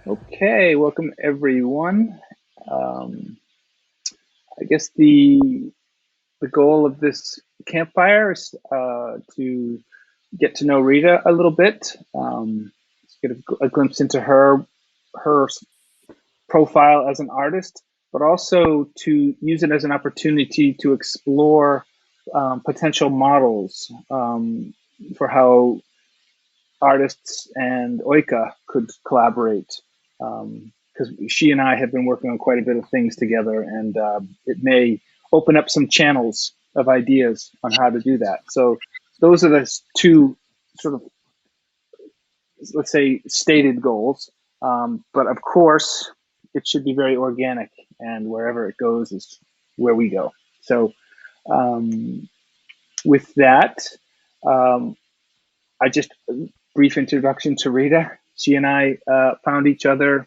Okay, welcome everyone. Um, I guess the goal of this campfire is to get to know Rita a little bit, get a glimpse into her profile as an artist, but also to use it as an opportunity to explore potential models for how artists and Oika could collaborate. Because she and I have been working on quite a bit of things together, and it may open up some channels of ideas on how to do that. So those are the two sort of, let's say, stated goals. But of course, it should be very organic, and wherever it goes is where we go. So um, with that, um, I just brief introduction to Rita. She and I found each other.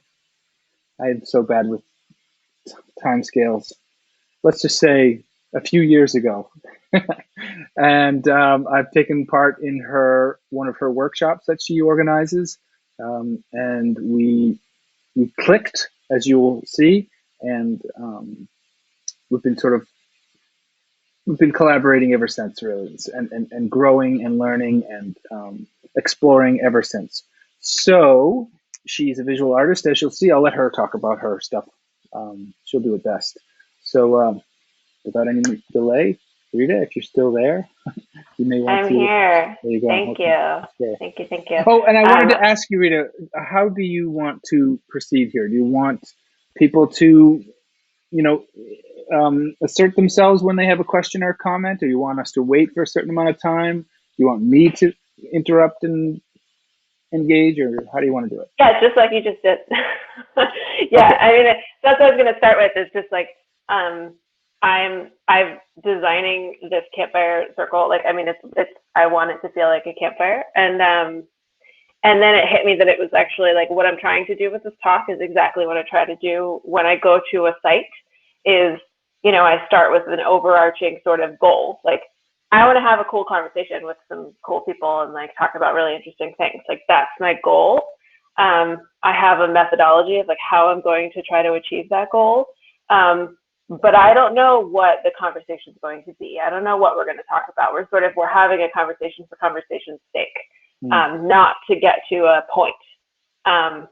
I'm so bad with time scales. Let's just say a few years ago, and I've taken part in her one of her workshops that she organizes, and we clicked, as you will see, and we've been sort of we've been collaborating ever since, really, and growing and learning and exploring ever since. So she's a visual artist, as you'll see. I'll let her talk about her stuff. She'll do it best. So without any delay, Rita, if you're still there, you may want I'm to. here. There you go. Thank Okay. you. Okay. Thank you. Thank you. Oh, and I wanted Um, to ask you, Rita, how do you want to proceed here? Do you want people to, you know, assert themselves when they have a question or a comment, or you want us to wait for a certain amount of time? Do you want me to interrupt and engage, or how do you want to do it? yeah, just like you just did. Yeah, Okay. I mean, that's what I was going to start with. Is just like um, I'm designing this campfire circle. Like, I mean, it's I want it to feel like a campfire, and then it hit me that it was actually like what I'm trying to do with this talk is exactly what I try to do when I go to a site. Is I start with an overarching sort of goal, like I want to have a cool conversation with some cool people and like talk about really interesting things. Like that's my goal. I have a methodology of like how I'm going to try to achieve that goal. But I don't know what the conversation is going to be. I don't know what we're going to talk about. We're having a conversation for conversation's sake, Hmm. not to get to a point. Um,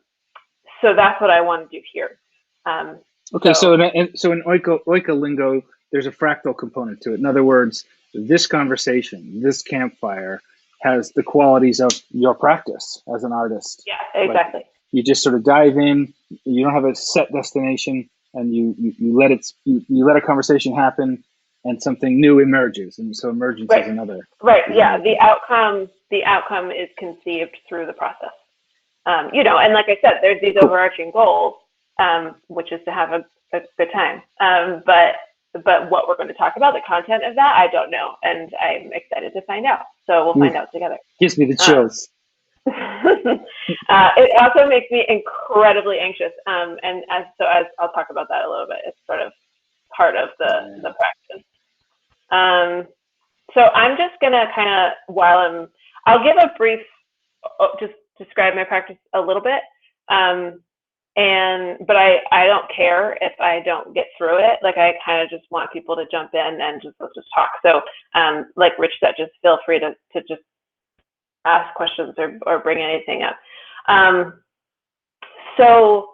so that's what I want to do here. Um, Okay. So so in Oika lingo, there's a fractal component to it. In other words, this conversation, this campfire, has the qualities of your practice as an artist. yeah, Like, exactly. you just sort of dive in. You don't have a set destination, and you let you let a conversation happen, and something new emerges. And so emergence Right, right. is Yeah, another thing. the outcome is conceived through the process. And like I said, there's these Cool. overarching goals, which is to have a good time. But what we're going to talk about, the content of that, I don't know, and I'm excited to find out. So we'll Ooh, find out together. gives me the Um, chills. it also makes me incredibly anxious, as I'll talk about that a little bit. It's sort of part of the Yeah. practice. Um, so I'm just gonna kind of I'll give a brief, just describe my practice a little bit. Um, but I don't care if I don't get through it. Like I kind of just want people to jump in and let's just talk. So like Rich said, just feel free to just ask questions or bring anything up. Um, so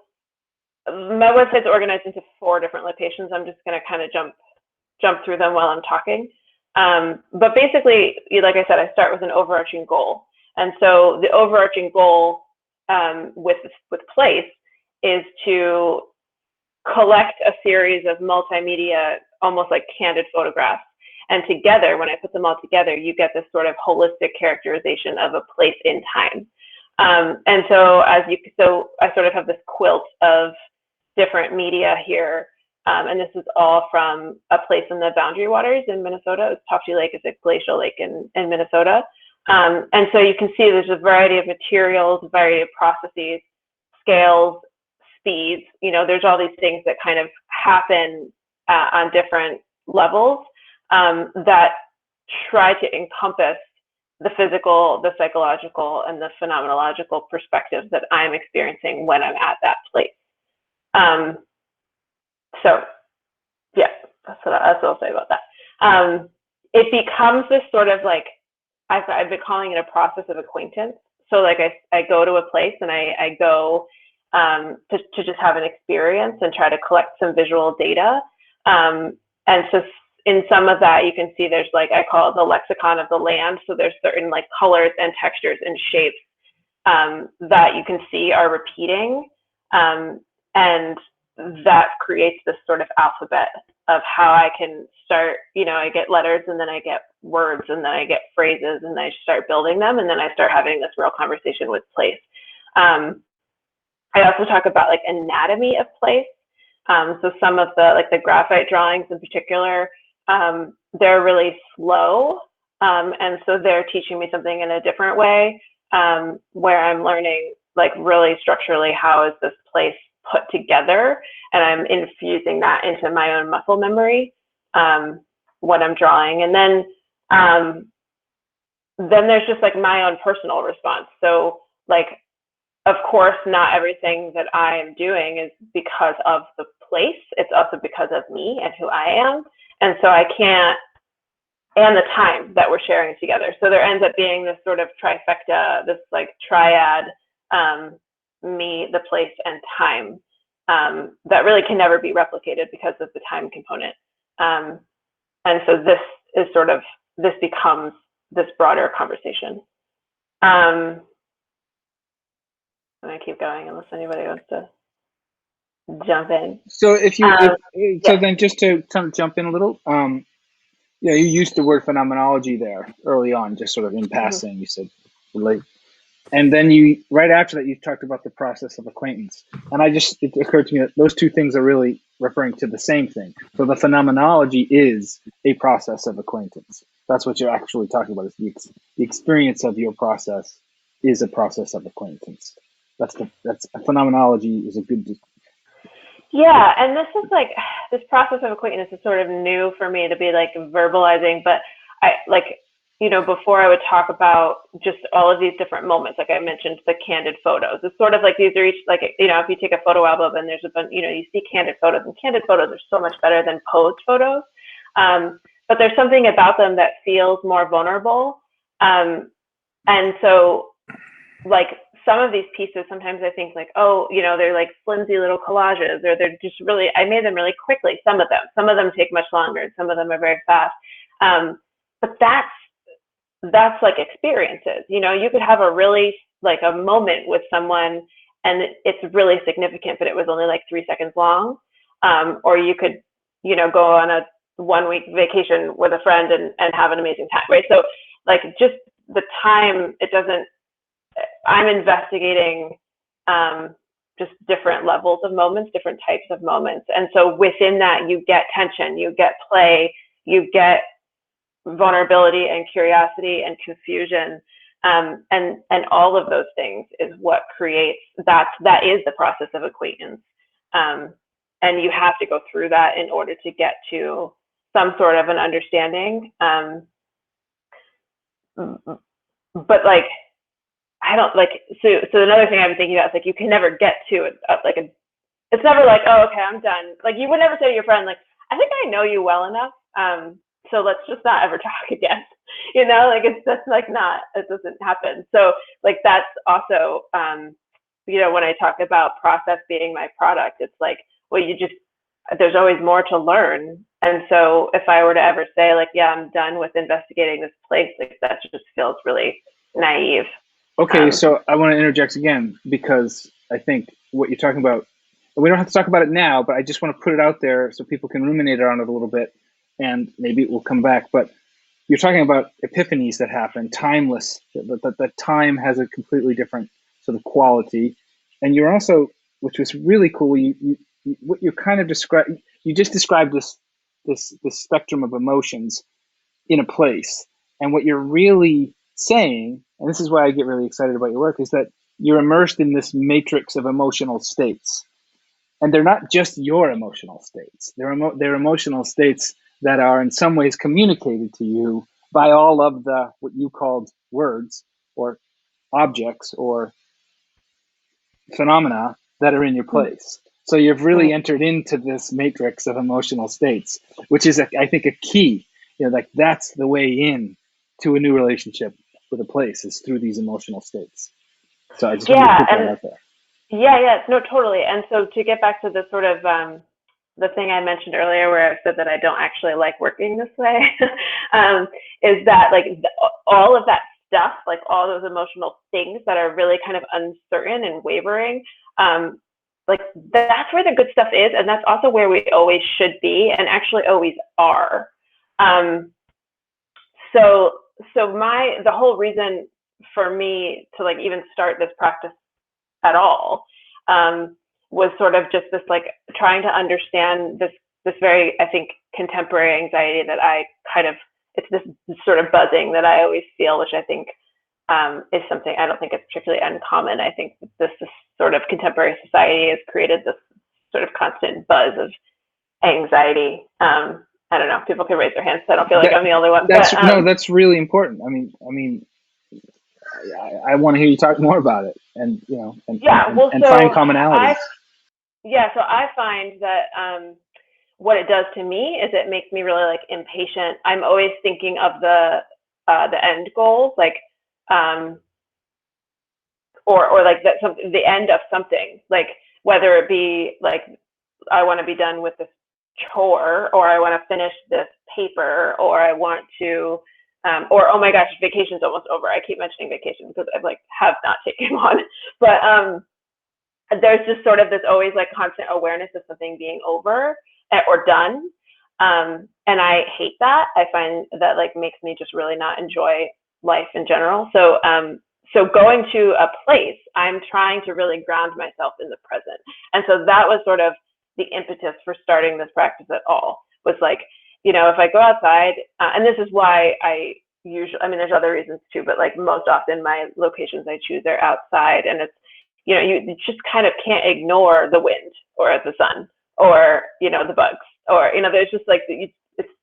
my website's organized into 4 different locations. I'm just going to kind of jump through them while I'm talking. But basically, like I said, I start with an overarching goal. And so the overarching goal with Place is to collect a series of multimedia, almost like candid photographs. And together, when I put them all together, you get this sort of holistic characterization of a place in time. And so so I sort of have this quilt of different media here. And this is all from a place in the Boundary Waters in Minnesota. It's Tofty Lake. It's a glacial lake in Minnesota. And so you can see there's a variety of materials, a variety of processes, scales, speeds. There's all these things that kind of happen on different levels that try to encompass the physical, the psychological, and the phenomenological perspectives that I'm experiencing when I'm at that place. Um, so yeah, that's what I'll say about that. It becomes this sort of like, I've been calling it a process of acquaintance. So like I go to a place and I go to just have an experience and try to collect some visual data. And so in some of that, you can see there's like, I call it the lexicon of the land. So there's certain like colors and textures and shapes that you can see are repeating. And that creates this sort of alphabet of how I can start, I get letters and then I get words and then I get phrases and then I start building them and then I start having this real conversation with place. I also talk about like anatomy of place. So some of the graphite drawings in particular, they're really slow. And so they're teaching me something in a different way, where I'm learning like really structurally, how is this place put together, and I'm infusing that into my own muscle memory when I'm drawing. And then there's just like my own personal response. So like, of course, not everything that I am doing is because of the place. It's also because of me and who I am. And so I can't, and the time that we're sharing together. So there ends up being this sort of trifecta, this like triad, me, the place, and time, that really can never be replicated because of the time component. And so this becomes this broader conversation. I'm gonna keep going unless anybody wants to jump in. So Yeah. then just to kind of jump in a little, you used the word phenomenology there early on, just sort of in passing. You said relate. And then right after that, you talked about the process of acquaintance. And it occurred to me that those two things are really referring to the same thing. So the phenomenology is a process of acquaintance. That's what you're actually talking about. Is the experience of your process is a process of acquaintance. That's phenomenology is a good. Yeah, and this is like, this process of acquaintance is sort of new for me to be like verbalizing, but I like, before I would talk about just all of these different moments, like I mentioned, the candid photos. It's sort of like these are each like, if you take a photo album and there's a bunch, you see candid photos, and candid photos are so much better than posed photos. But there's something about them that feels more vulnerable. And so like some of these pieces, sometimes I think like, oh, they're like flimsy little collages, or they're just really, I made them really quickly. Some of them take much longer, and some of them are very fast. But that's like experiences, you could have a really like a moment with someone and it's really significant, but it was only like 3 seconds long. Or you could, go on a 1-week vacation with a friend and have an amazing time, right? So like just the time, I'm investigating just different levels of moments, different types of moments. And so within that, you get tension, you get play, you get vulnerability and curiosity and confusion. And all of those things is what creates that is the process of acquaintance. And you have to go through that in order to get to some sort of an understanding. But like, I don't like, so another thing I've been thinking about is like, you can never get to it. It's never like, oh, okay, I'm done. Like you would never say to your friend, like, I think I know you well enough. So let's just not ever talk again. Like that's like not, it doesn't happen. So like, that's also, when I talk about process being my product, it's like, well, there's always more to learn. And so if I were to ever say like, yeah, I'm done with investigating this place, like that just feels really naive. Okay, so I want to interject again because I think what you're talking about, and we don't have to talk about it now, but I just want to put it out there so people can ruminate on it a little bit, and maybe it will come back. But you're talking about epiphanies that happen, timeless, that time has a completely different sort of quality. And you're also, which was really cool, what you kind of described, you just described this spectrum of emotions in a place. And what you're really saying, and this is why I get really excited about your work, is that you're immersed in this matrix of emotional states. And they're not just your emotional states. They're emotional states that are in some ways communicated to you by all of what you called words or objects or phenomena that are in your place. So you've really entered into this matrix of emotional states, which is, I think, a key. Like that's the way in to a new relationship with a place is through these emotional states. So I just wanted to Yeah, put that out there. yeah, no, totally. And so to get back to the sort of the thing I mentioned earlier, where I said that I don't actually like working this way, is that like all of that stuff, like all those emotional things that are really kind of uncertain and wavering, like that's where the good stuff is, and that's also where we always should be, and actually always are. Um, so the whole reason for me to like even start this practice at all was sort of just this like trying to understand this very, I think, contemporary anxiety that I kind of, it's this sort of buzzing that I always feel, which I think is something, I don't think it's particularly uncommon. I think this sort of contemporary society has created this sort of constant buzz of anxiety. I don't know, people can raise their hands, so I don't feel like I'm the only one. No, that's really important. I mean, I want to hear you talk more about it, and and find commonalities. So I find that what it does to me is it makes me really like impatient. I'm always thinking of the end goals, like or like that something, the end of something, like whether it be like I want to be done with this chore, or I want to finish this paper, or I want to or oh my gosh, vacation's almost over. I keep mentioning vacation because I've like have not taken one, but there's just sort of this always like constant awareness of something being over or done, and I hate that. I find that like makes me just really not enjoy life in general. So so going to a place, I'm trying to really ground myself in the present, and so that was sort of the impetus for starting this practice at all. Was like, if I go outside, and this is why I usually, I mean, there's other reasons too, but like most often my locations I choose are outside, and it's, you just kind of can't ignore the wind or the sun or, the bugs or, there's just like,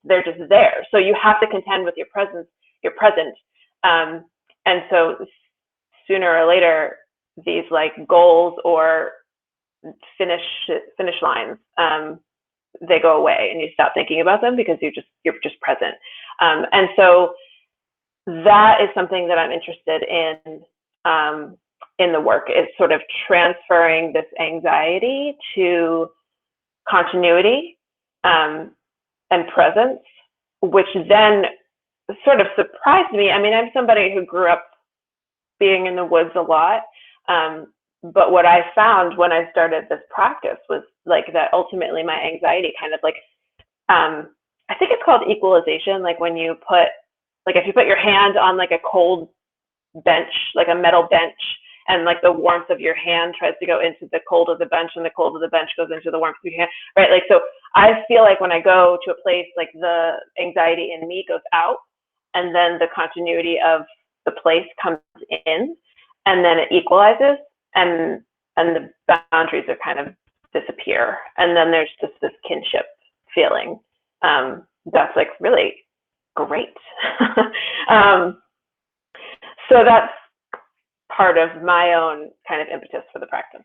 they're just there. So you have to contend with your present. And so sooner or later, these like goals or finish lines, they go away and you stop thinking about them because you're just present. And so that is something that I'm interested in the work, is sort of transferring this anxiety to continuity and presence, which then sort of surprised me. I mean, I'm somebody who grew up being in the woods a lot. But what I found when I started this practice was like that ultimately my anxiety kind of like, I think it's called equalization. Like when you put, like if you put your hand on like a cold bench, like a metal bench, and like the warmth of your hand tries to go into the cold of the bench, and the cold of the bench goes into the warmth of your hand, right? Like, so I feel like when I go to a place, like the anxiety in me goes out, and then the continuity of the place comes in, and then it equalizes, and the boundaries are kind of disappear, and then there's just this kinship feeling that's like really great. So that's part of my own kind of impetus for the practice.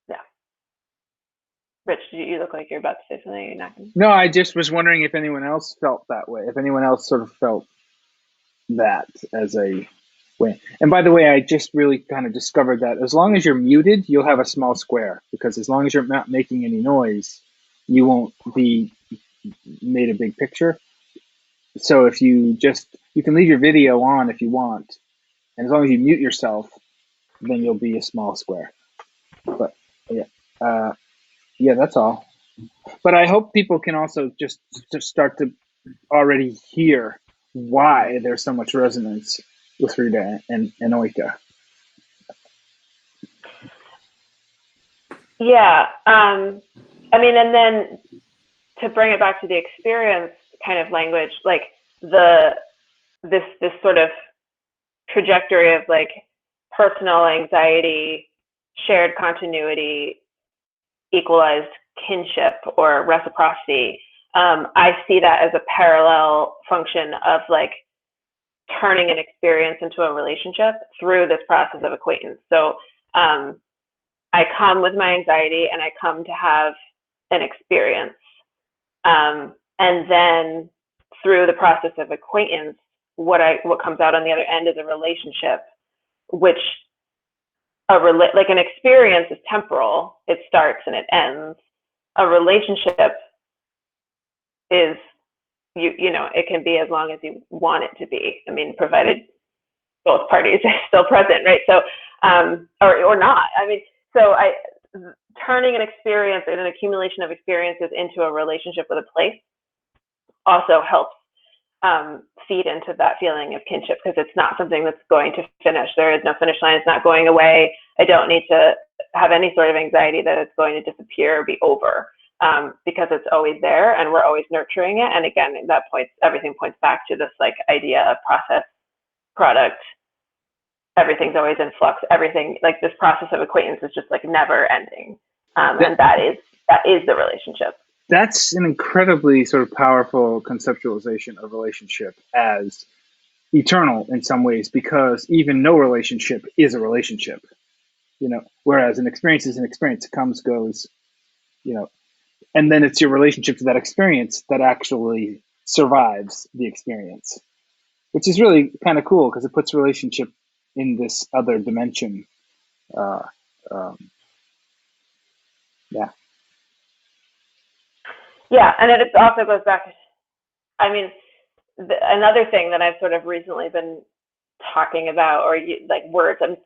Yeah. Rich, you look like you're about to say something. You're not gonna... No, I just was wondering if anyone else felt that way, if anyone else sort of felt that as a way. And by the way, I just really kind of discovered that as long as you're muted, you'll have a small square, because as long as you're not making any noise, you won't be made a big picture. So if you can leave your video on if you want, and as long as you mute yourself, then you'll be a small square. But yeah, that's all. But I hope people can also just start to already hear why there's so much resonance with Rita and Oika. Yeah. I mean, and then to bring it back to the experience kind of language, like this sort of trajectory of like personal anxiety, shared continuity, equalized kinship or reciprocity. I see that as a parallel function of like turning an experience into a relationship through this process of acquaintance. So I come with my anxiety and I come to have an experience. And then through the process of acquaintance, what comes out on the other end is a relationship, which like an experience is temporal. It starts and it ends. A relationship is, it can be as long as you want it to be. I mean, provided both parties are still present, right? So, or not. I mean, so turning an experience and an accumulation of experiences into a relationship with a place also helps feed into that feeling of kinship, because it's not something that's going to finish. There is no finish line. It's not going away. I don't need to have any sort of anxiety that it's going to disappear or be over, because it's always there and we're always nurturing it. And again, at that point, everything points back to this like idea of process, product. Everything's always in flux. Everything, like this process of acquaintance, is just like never ending, and that is the relationship. That's an incredibly sort of powerful conceptualization of relationship as eternal in some ways, because even no relationship is a relationship, whereas an experience is an experience. It comes, goes, and then it's your relationship to that experience that actually survives the experience, which is really kind of cool because it puts relationship in this other dimension. Yeah, and it also goes back. I mean, another thing that I've sort of recently been talking about, or like words, I'm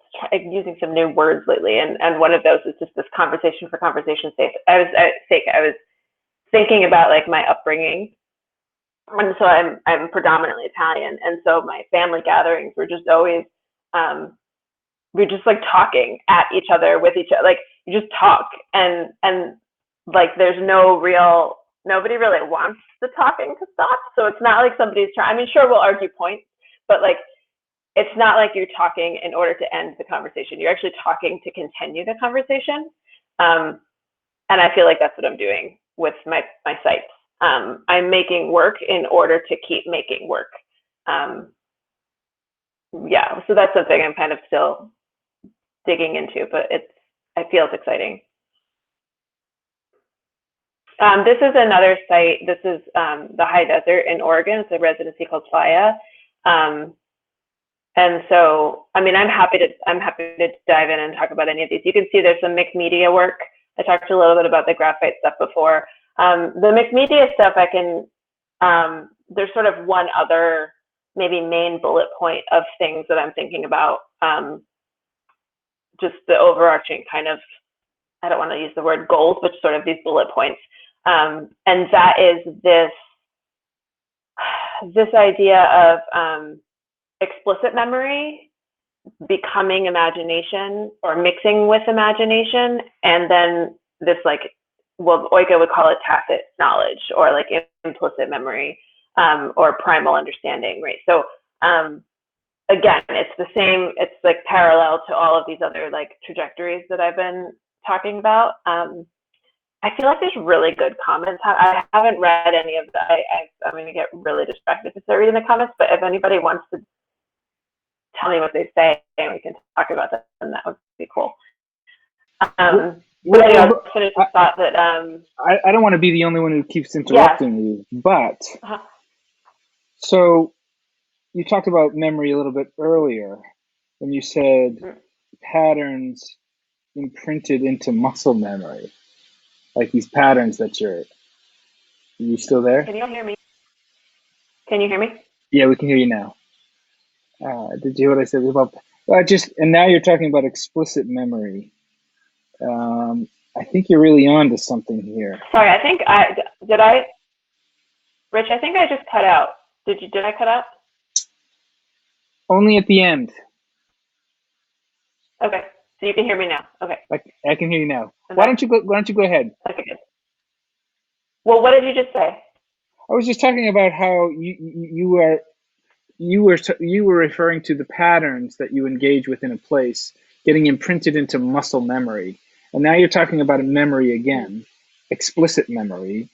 using some new words lately, and one of those is just this conversation for conversation's sake. I was thinking about like my upbringing, and so I'm predominantly Italian, and so my family gatherings were just always we're just like talking at each other, with each other, like you just talk, and like there's nobody really wants the talking to stop. So it's not like somebody's trying. I mean, sure, we'll argue points, but like it's not like you're talking in order to end the conversation. You're actually talking to continue the conversation. And I feel like that's what I'm doing with my sites. I'm making work in order to keep making work. Yeah, so that's something I'm kind of still digging into, but it feels exciting. This is another site. This is the high desert in Oregon. It's a residency called Playa. And so, I mean, I'm happy to dive in and talk about any of these. You can see there's some mixed media work. I talked a little bit about the graphite stuff before. The mixed media stuff, there's sort of one other maybe main bullet point of things that I'm thinking about. Just the overarching kind of, I don't want to use the word goals, but sort of these bullet points. And that is this idea of explicit memory becoming imagination, or mixing with imagination, and then this like, well, Oika would call it tacit knowledge, or like implicit memory, or primal understanding, right? So again, it's the same, it's like parallel to all of these other like trajectories that I've been talking about. I feel like there's really good comments. I haven't read any of that. I'm going to get really distracted if I start reading the comments, but if anybody wants to tell me what they say and we can talk about that, then that would be cool. But anyway, I'll finish the thought that... I don't want to be the only one who keeps interrupting you, but... So you talked about memory a little bit earlier when you said patterns imprinted into muscle memory. Like these patterns that are you still there? Can you hear me? Can you hear me? Yeah, we can hear you now. Did you hear what I said about? And now you're talking about explicit memory. I think you're really on to something here. Sorry, I think Rich, I think I just cut out. Did I cut out? Only at the end. Okay, so you can hear me now. Okay. I can hear you now. Okay. Why don't you go ahead? Okay, good. Well, what did you just say? I was just talking about how you were referring to the patterns that you engage with in a place getting imprinted into muscle memory, and now you're talking about a memory again, explicit memory.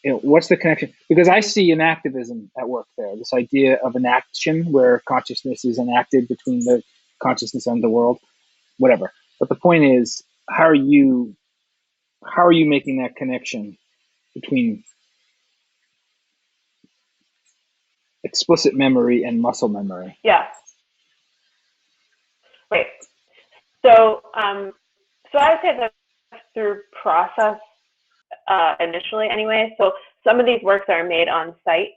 what's the connection? Because I see an activism at work there. This idea of an action where consciousness is enacted between the consciousness and the world, whatever. But the point is, how are you making that connection between explicit memory and muscle memory? Yeah. Right. So, so I would say that through process initially, anyway. So some of these works are made on site.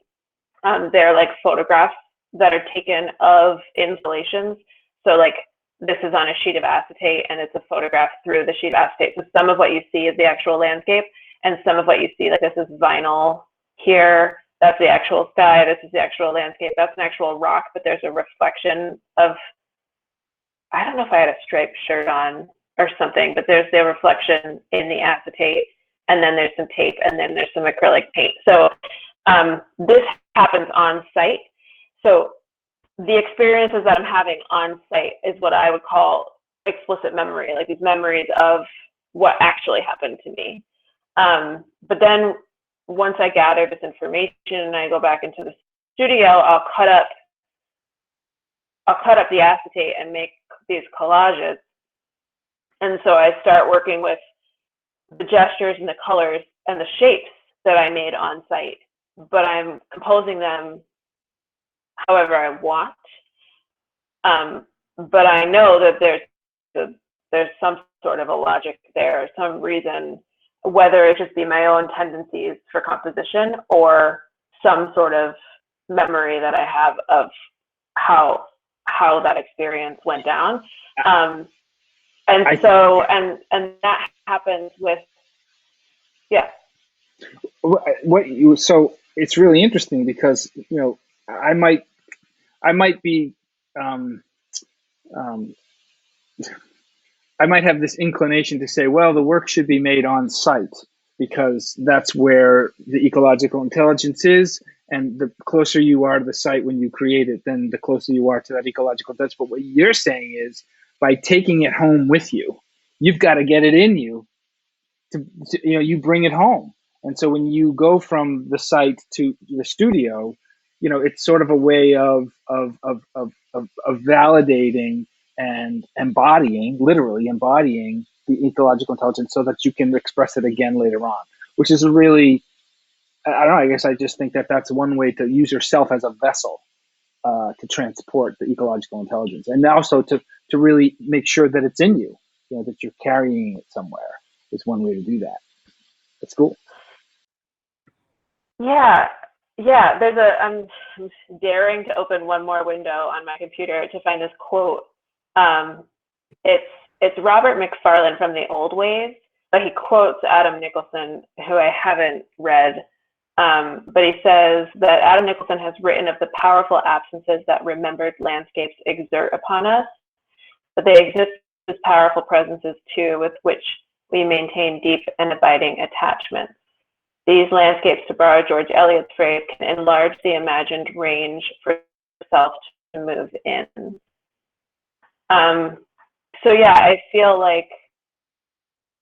They're like photographs that are taken of installations. So like this is on a sheet of acetate and it's a photograph through the sheet of acetate. So some of what you see is the actual landscape, and some of what you see, like this is vinyl here, that's the actual sky, this is the actual landscape, that's an actual rock, but there's a reflection of, I don't know if I had a striped shirt on or something, but there's the reflection in the acetate, and then there's some tape, and then there's some acrylic paint. So this happens on site. So the experiences that I'm having on site is what I would call explicit memory, like these memories of what actually happened to me. But then once I gather this information and I go back into the studio, I'll cut up the acetate and make these collages. And so I start working with the gestures and the colors and the shapes that I made on site, but I'm composing them however I want. But I know that there's some sort of a logic there, some reason, whether it just be my own tendencies for composition or some sort of memory that I have of how that experience went down. And that happens with, yeah. So it's really interesting because, I might be, I might have this inclination to say, well, the work should be made on site because that's where the ecological intelligence is. And the closer you are to the site when you create it, then the closer you are to that ecological intelligence. But what you're saying is by taking it home with you, you've got to get it in you to you bring it home. And so when you go from the site to the studio, it's sort of a way of validating and literally embodying the ecological intelligence so that you can express it again later on, which is a really, I don't know, I guess I just think that that's one way to use yourself as a vessel to transport the ecological intelligence, and also to really make sure that it's in you, that you're carrying it somewhere is one way to do that. That's cool. Yeah. I'm daring to open one more window on my computer to find this quote. It's Robert McFarlane from The Old Ways, but he quotes Adam Nicholson, who I haven't read. But he says that Adam Nicholson has written of the powerful absences that remembered landscapes exert upon us, but they exist as powerful presences too, with which we maintain deep and abiding attachments. These landscapes, to borrow George Eliot's phrase, can enlarge the imagined range for self to move in. So yeah, I feel like,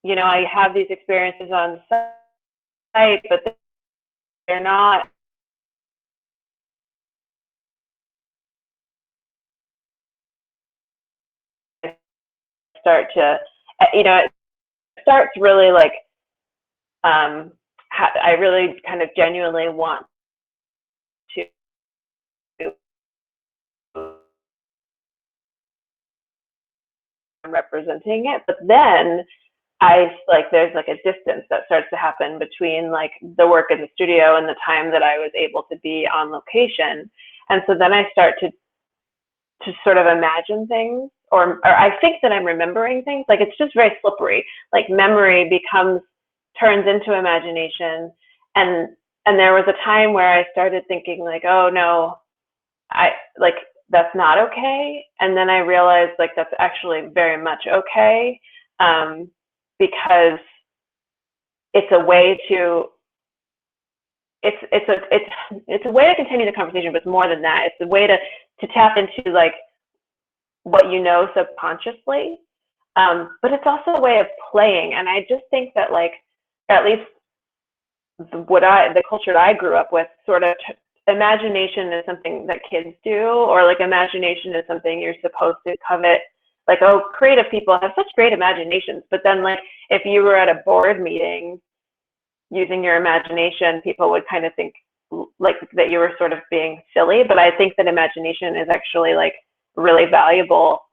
I have these experiences on site, but they're not it starts really like, I really kind of genuinely want to representing it, but then there's like a distance that starts to happen between like the work in the studio and the time that I was able to be on location. And so then I start to sort of imagine things, or I think that I'm remembering things. Like it's just very slippery. Like memory turns into imagination. And there was a time where I started thinking like, oh no, that's not okay. And then I realized like that's actually very much okay, because it's a way to continue the conversation, but it's more than that. It's a way to tap into like what subconsciously, but it's also a way of playing. And I just think that like, at least the culture I grew up with, sort of imagination is something that kids do, or like imagination is something you're supposed to covet. Like, oh, creative people have such great imaginations, but then like if you were at a board meeting using your imagination, people would kind of think like that you were sort of being silly. But I think that imagination is actually like really valuable,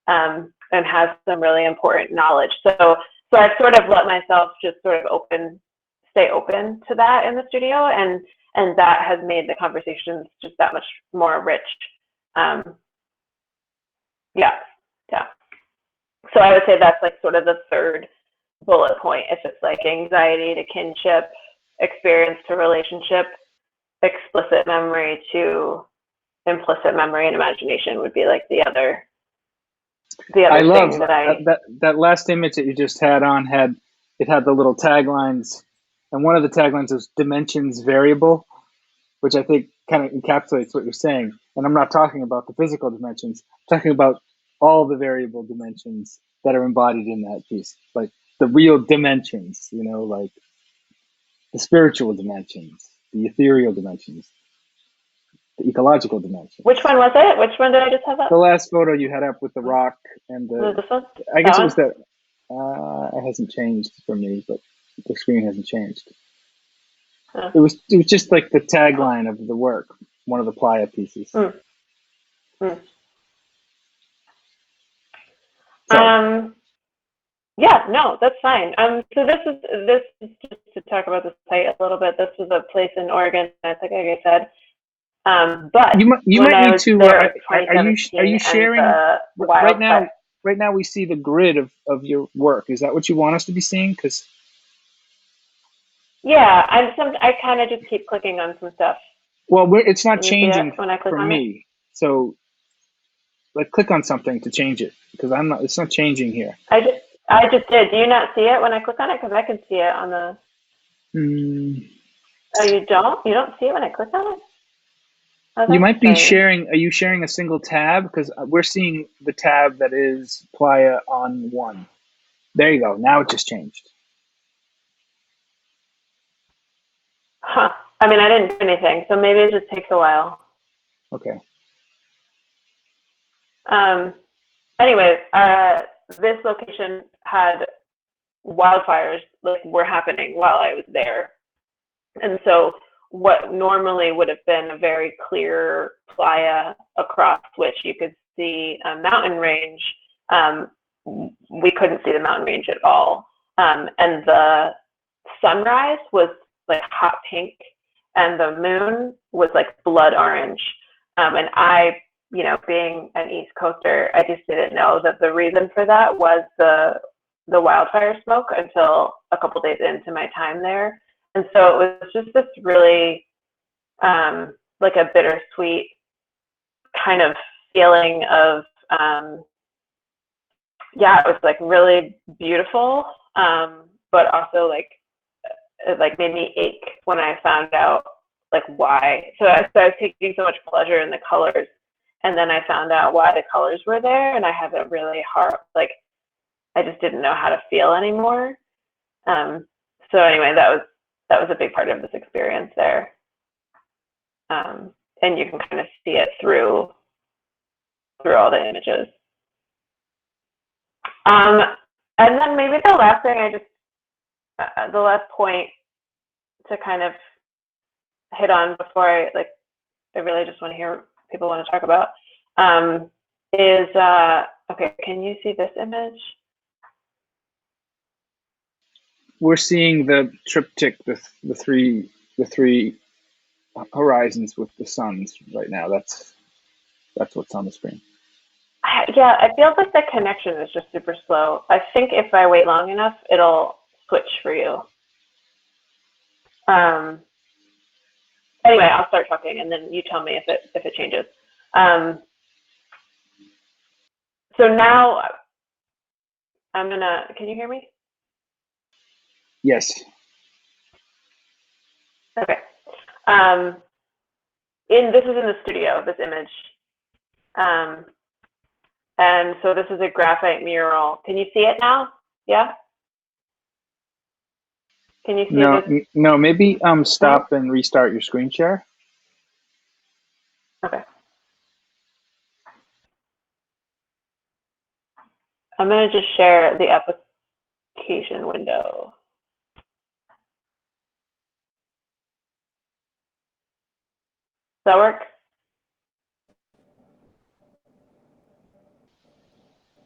and has some really important knowledge. So I've sort of let myself just sort of stay open to that in the studio, and that has made the conversations just that much more rich. Yeah. So I would say that's like sort of the third bullet point. If it's like anxiety to kinship, experience to relationship, explicit memory to implicit memory, and imagination would be like the other I love thing that that last image that you just had had the little taglines, and one of the taglines was dimensions variable, which I think kind of encapsulates what you're saying. And I'm not talking about the physical dimensions, I'm talking about all the variable dimensions that are embodied in that piece, like the real dimensions, like the spiritual dimensions, the ethereal dimensions, the ecological dimensions. Which one was it? Which one did I just have up? The last photo you had up with the rock and this one? I guess it was that. It hasn't changed for me, but the screen hasn't changed. It was just like the tagline of the work, one of the playa pieces. Yeah, no, that's fine. So this is just to talk about the site a little bit. This was a place in Oregon, I think, like I said. But you might need to. Are you sharing right now? Right now, we see the grid of your work. Is that what you want us to be seeing? Because yeah, I kind of just keep clicking on some stuff. Well, it's not changing when I click for on me. So, like, click on something to change it, because I'm not. It's not changing here. I just did. Do you not see it when I click on it? Because I can see it on the. Oh, you don't? You don't see it when I click on it? Oh, you might be strange. sharing. Are you sharing a single tab? Because we're seeing the tab that is Playa on one. There you go. Now it just changed. Huh. I mean, I didn't do anything, so maybe it just takes a while. Okay. Anyway, this location had wildfires were happening while I was there. And so what normally would have been a very clear playa across which you could see a mountain range, we couldn't see the mountain range at all. And the sunrise was like hot pink, and the moon was like blood orange. And I, being an East Coaster, I just didn't know that the reason for that was the wildfire smoke until a couple days into my time there. And so it was just this really like a bittersweet kind of feeling of it was like really beautiful, but also it made me ache when I found out like why. So I was taking so much pleasure in the colors, and then I found out why the colors were there, and I have a really hard I just didn't know how to feel anymore. So anyway, that was a big part of this experience there. And you can kind of see it through all the images. And then maybe the last thing the last point to kind of hit on before I really just want to hear what people want to talk about, is, okay, can you see this image? We're seeing the triptych, the three horizons with the suns right now. That's what's on the screen. Yeah, I feel like the connection is just super slow. I think if I wait long enough, it'll switch for you. Anyway, I'll start talking, and then you tell me if it changes. So now can you hear me? Yes. Okay. This is in the studio, this image. And so this is a graphite mural. Can you see it now? Yeah? Can you see No, this? no, maybe No? stop and restart your screen share. Okay. I'm going to just share the application window. Does that work?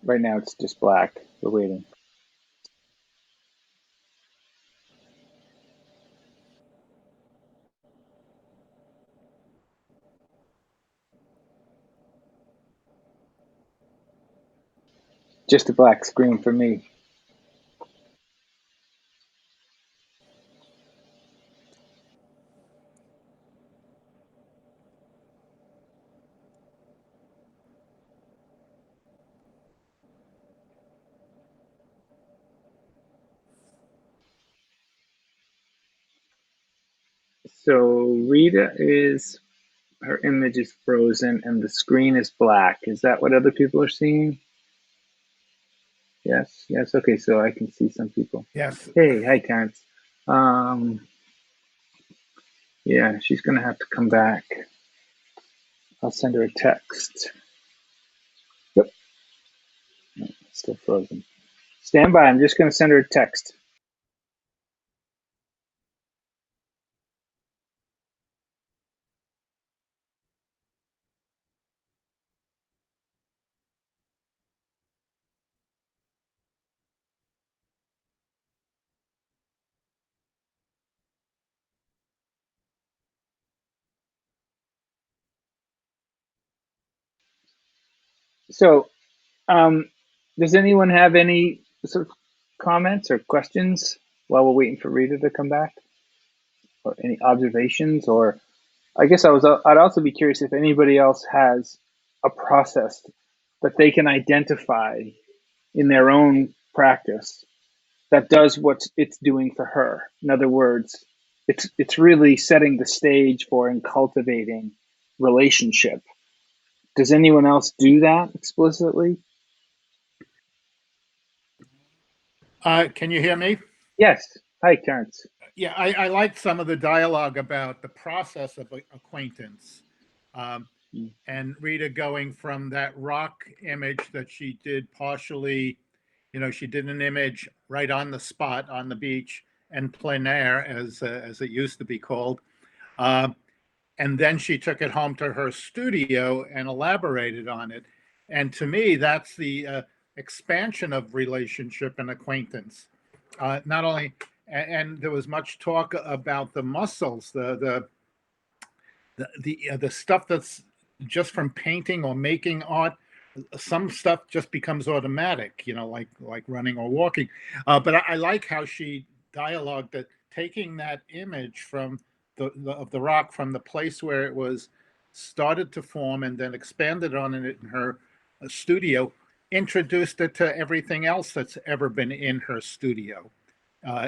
Right now it's just black. We're waiting. Just a black screen for me. So Rita is, her image is frozen and the screen is black. Is that what other people are seeing? Yes, yes. Okay, so I can see some people. Yes. Hey, hi, Terrence. Um, yeah, she's gonna have to come back. I'll send her a text. Yep, still frozen. Stand by. I'm just gonna send her a text. So, um, does anyone have any sort of comments or questions while we're waiting for Rita to come back, or any observations? Or I guess I'd also be curious if anybody else has a process that they can identify in their own practice that does what it's doing for her. In other words, it's really setting the stage for and cultivating relationship. Does anyone else do that explicitly? Can you hear me? Yes. Hi, Terrence. Yeah, I liked some of the dialogue about the process of acquaintance. Um, Mm. and Rita going from that rock image that she did partially, she did an image right on the spot on the beach and plein air, as it used to be called. Uh, and then she took it home to her studio and elaborated on it. And to me, that's the expansion of relationship and acquaintance. Not only, and there was much talk about the muscles, the stuff that's just from painting or making art. Some stuff just becomes automatic, like running or walking. But I like how she dialogued that, taking that image from of the rock from the place where it was started to form and then expanded on it in her studio, introduced it to everything else that's ever been in her studio.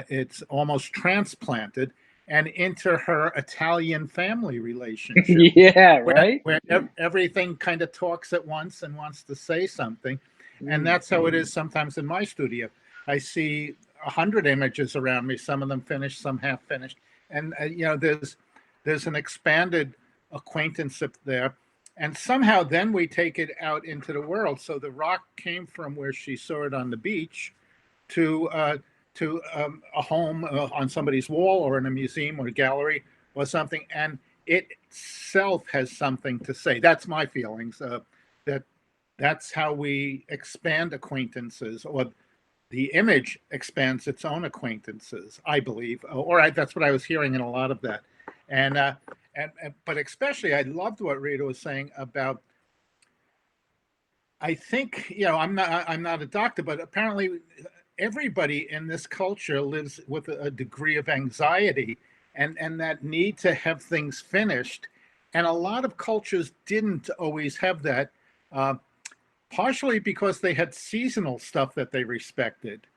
It's almost transplanted and into her Italian family relationship, Yeah, where, right? where everything kind of talks at once and wants to say something. And Mm. that's how it is sometimes in my studio. I see 100 images around me, some of them finished, some half finished. And, there's an expanded acquaintance up there. And somehow then we take it out into the world. So the rock came from where she saw it on the beach to a home on somebody's wall or in a museum or a gallery or something, and it itself has something to say. That's my feelings. That that's how we expand acquaintances, or the image expands its own acquaintances. I believe, that's what I was hearing in a lot of that, and but especially I loved what Rita was saying about. I think, I'm not a doctor, but apparently everybody in this culture lives with a degree of anxiety and that need to have things finished. And a lot of cultures didn't always have that, uh, partially because they had seasonal stuff that they respected.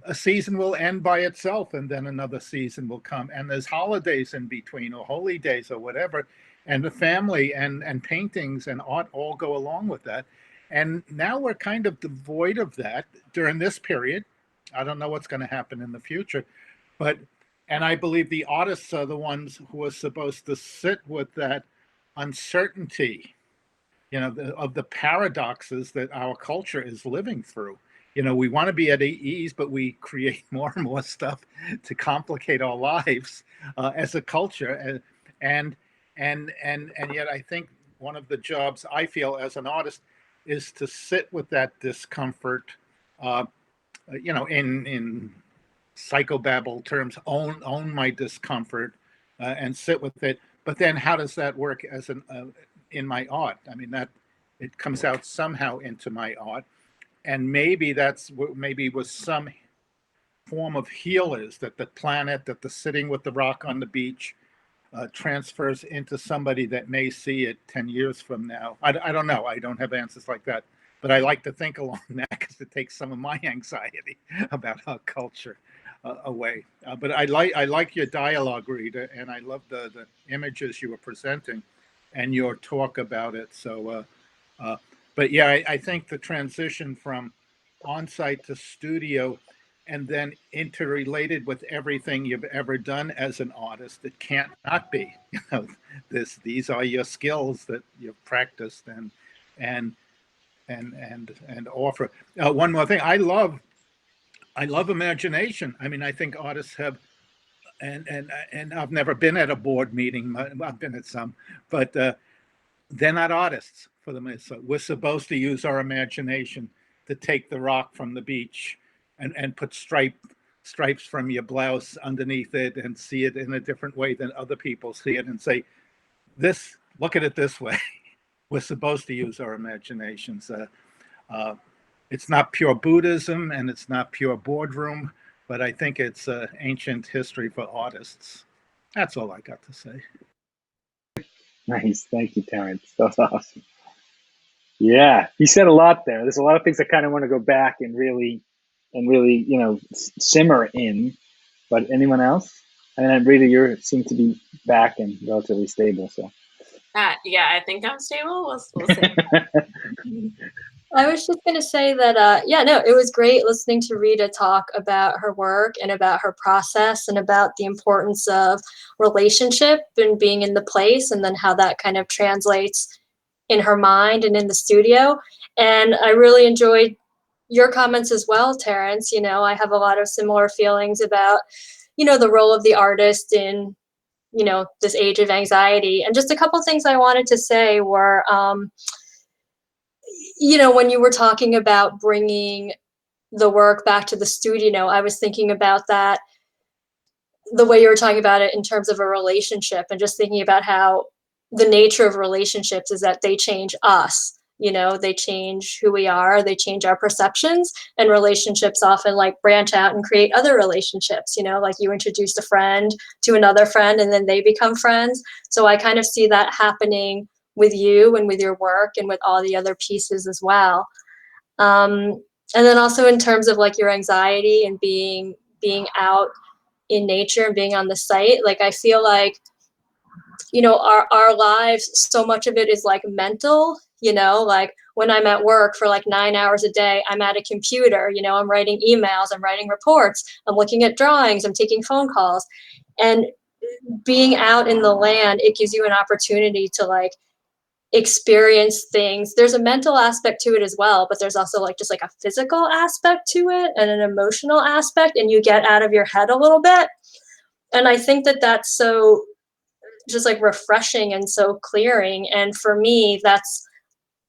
A season will end by itself and then another season will come. And there's holidays in between, or holy days or whatever. And the family and paintings and art all go along with that. And now we're kind of devoid of that during this period. I don't know what's going to happen in the future, but and I believe the artists are the ones who are supposed to sit with that uncertainty, of the paradoxes that our culture is living through. We want to be at ease, but we create more and more stuff to complicate our lives as a culture. And yet I think one of the jobs I feel as an artist is to sit with that discomfort, in psychobabble terms, own my discomfort, and sit with it. But then how does that work as in my art? I mean, that it comes out somehow into my art, and maybe that's what maybe was some form of heal is that that the sitting with the rock on the beach transfers into somebody that may see it 10 years from now. I don't know. I don't have answers like that. But I like to think along that because it takes some of my anxiety about our culture away. But I like your dialogue, Rita, and I love the images you were presenting and your talk about it. So, but yeah, I think the transition from on-site to studio and then interrelated with everything you've ever done as an artist, it can't not be. These are your skills that you've practiced and and offer. One more thing, I love imagination. I mean, I think artists have, and I've never been at a board meeting. I've been at some, but they're not artists for the most part. We're supposed to use our imagination to take the rock from the beach and put stripes from your blouse underneath it and see it in a different way than other people see it and say, look at it this way. We're supposed to use our imaginations. It's not pure Buddhism and it's not pure boardroom, but I think it's ancient history for artists. That's all I got to say. Nice. Thank you, Terrence. That's awesome. Yeah, you said a lot there. There's a lot of things I kind of want to go back and really, simmer in. But anyone else? And Rita, you seem to be back and relatively stable. So. Yeah, I think I'm stable. We'll see. I was just going to say that, it was great listening to Rita talk about her work and about her process and about the importance of relationship and being in the place, and then how that kind of translates in her mind and in the studio. And I really enjoyed your comments as well, Terrence. I have a lot of similar feelings about, the role of the artist in, this age of anxiety. And just a couple things I wanted to say were, when you were talking about bringing the work back to the studio, I was thinking about that, the way you were talking about it in terms of a relationship, and just thinking about how the nature of relationships is that they change us. They change who we are, they change our perceptions, and relationships often branch out and create other relationships, like you introduced a friend to another friend and then they become friends. So I kind of see that happening with you and with your work and with all the other pieces as well. And then also in terms of your anxiety and being out in nature and being on the site, I feel like, our lives, so much of it is mental, when I'm at work for 9 hours a day, I'm at a computer, I'm writing emails, I'm writing reports, I'm looking at drawings, I'm taking phone calls. And being out in the land, it gives you an opportunity to experience things. There's a mental aspect to it as well, but there's also just a physical aspect to it and an emotional aspect, and you get out of your head a little bit. And I think that that's so just refreshing and so clearing. And for me, that's,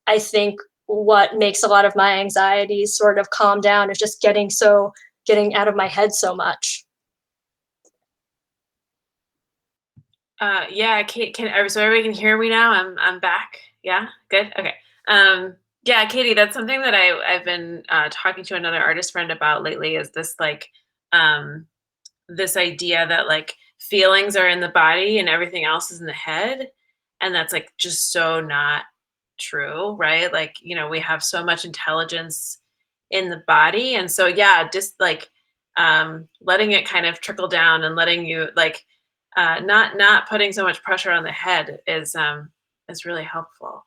I think, what makes a lot of my anxieties sort of calm down, is just getting out of my head so much. Yeah, Kate, so everybody can hear me now? I'm back. Yeah, good. Okay. Yeah, Katie, that's something that I've been talking to another artist friend about lately, is this this idea that feelings are in the body and everything else is in the head, and that's just so not true, right? We have so much intelligence in the body, and so yeah, just letting it kind of trickle down and letting you not putting so much pressure on the head is really helpful.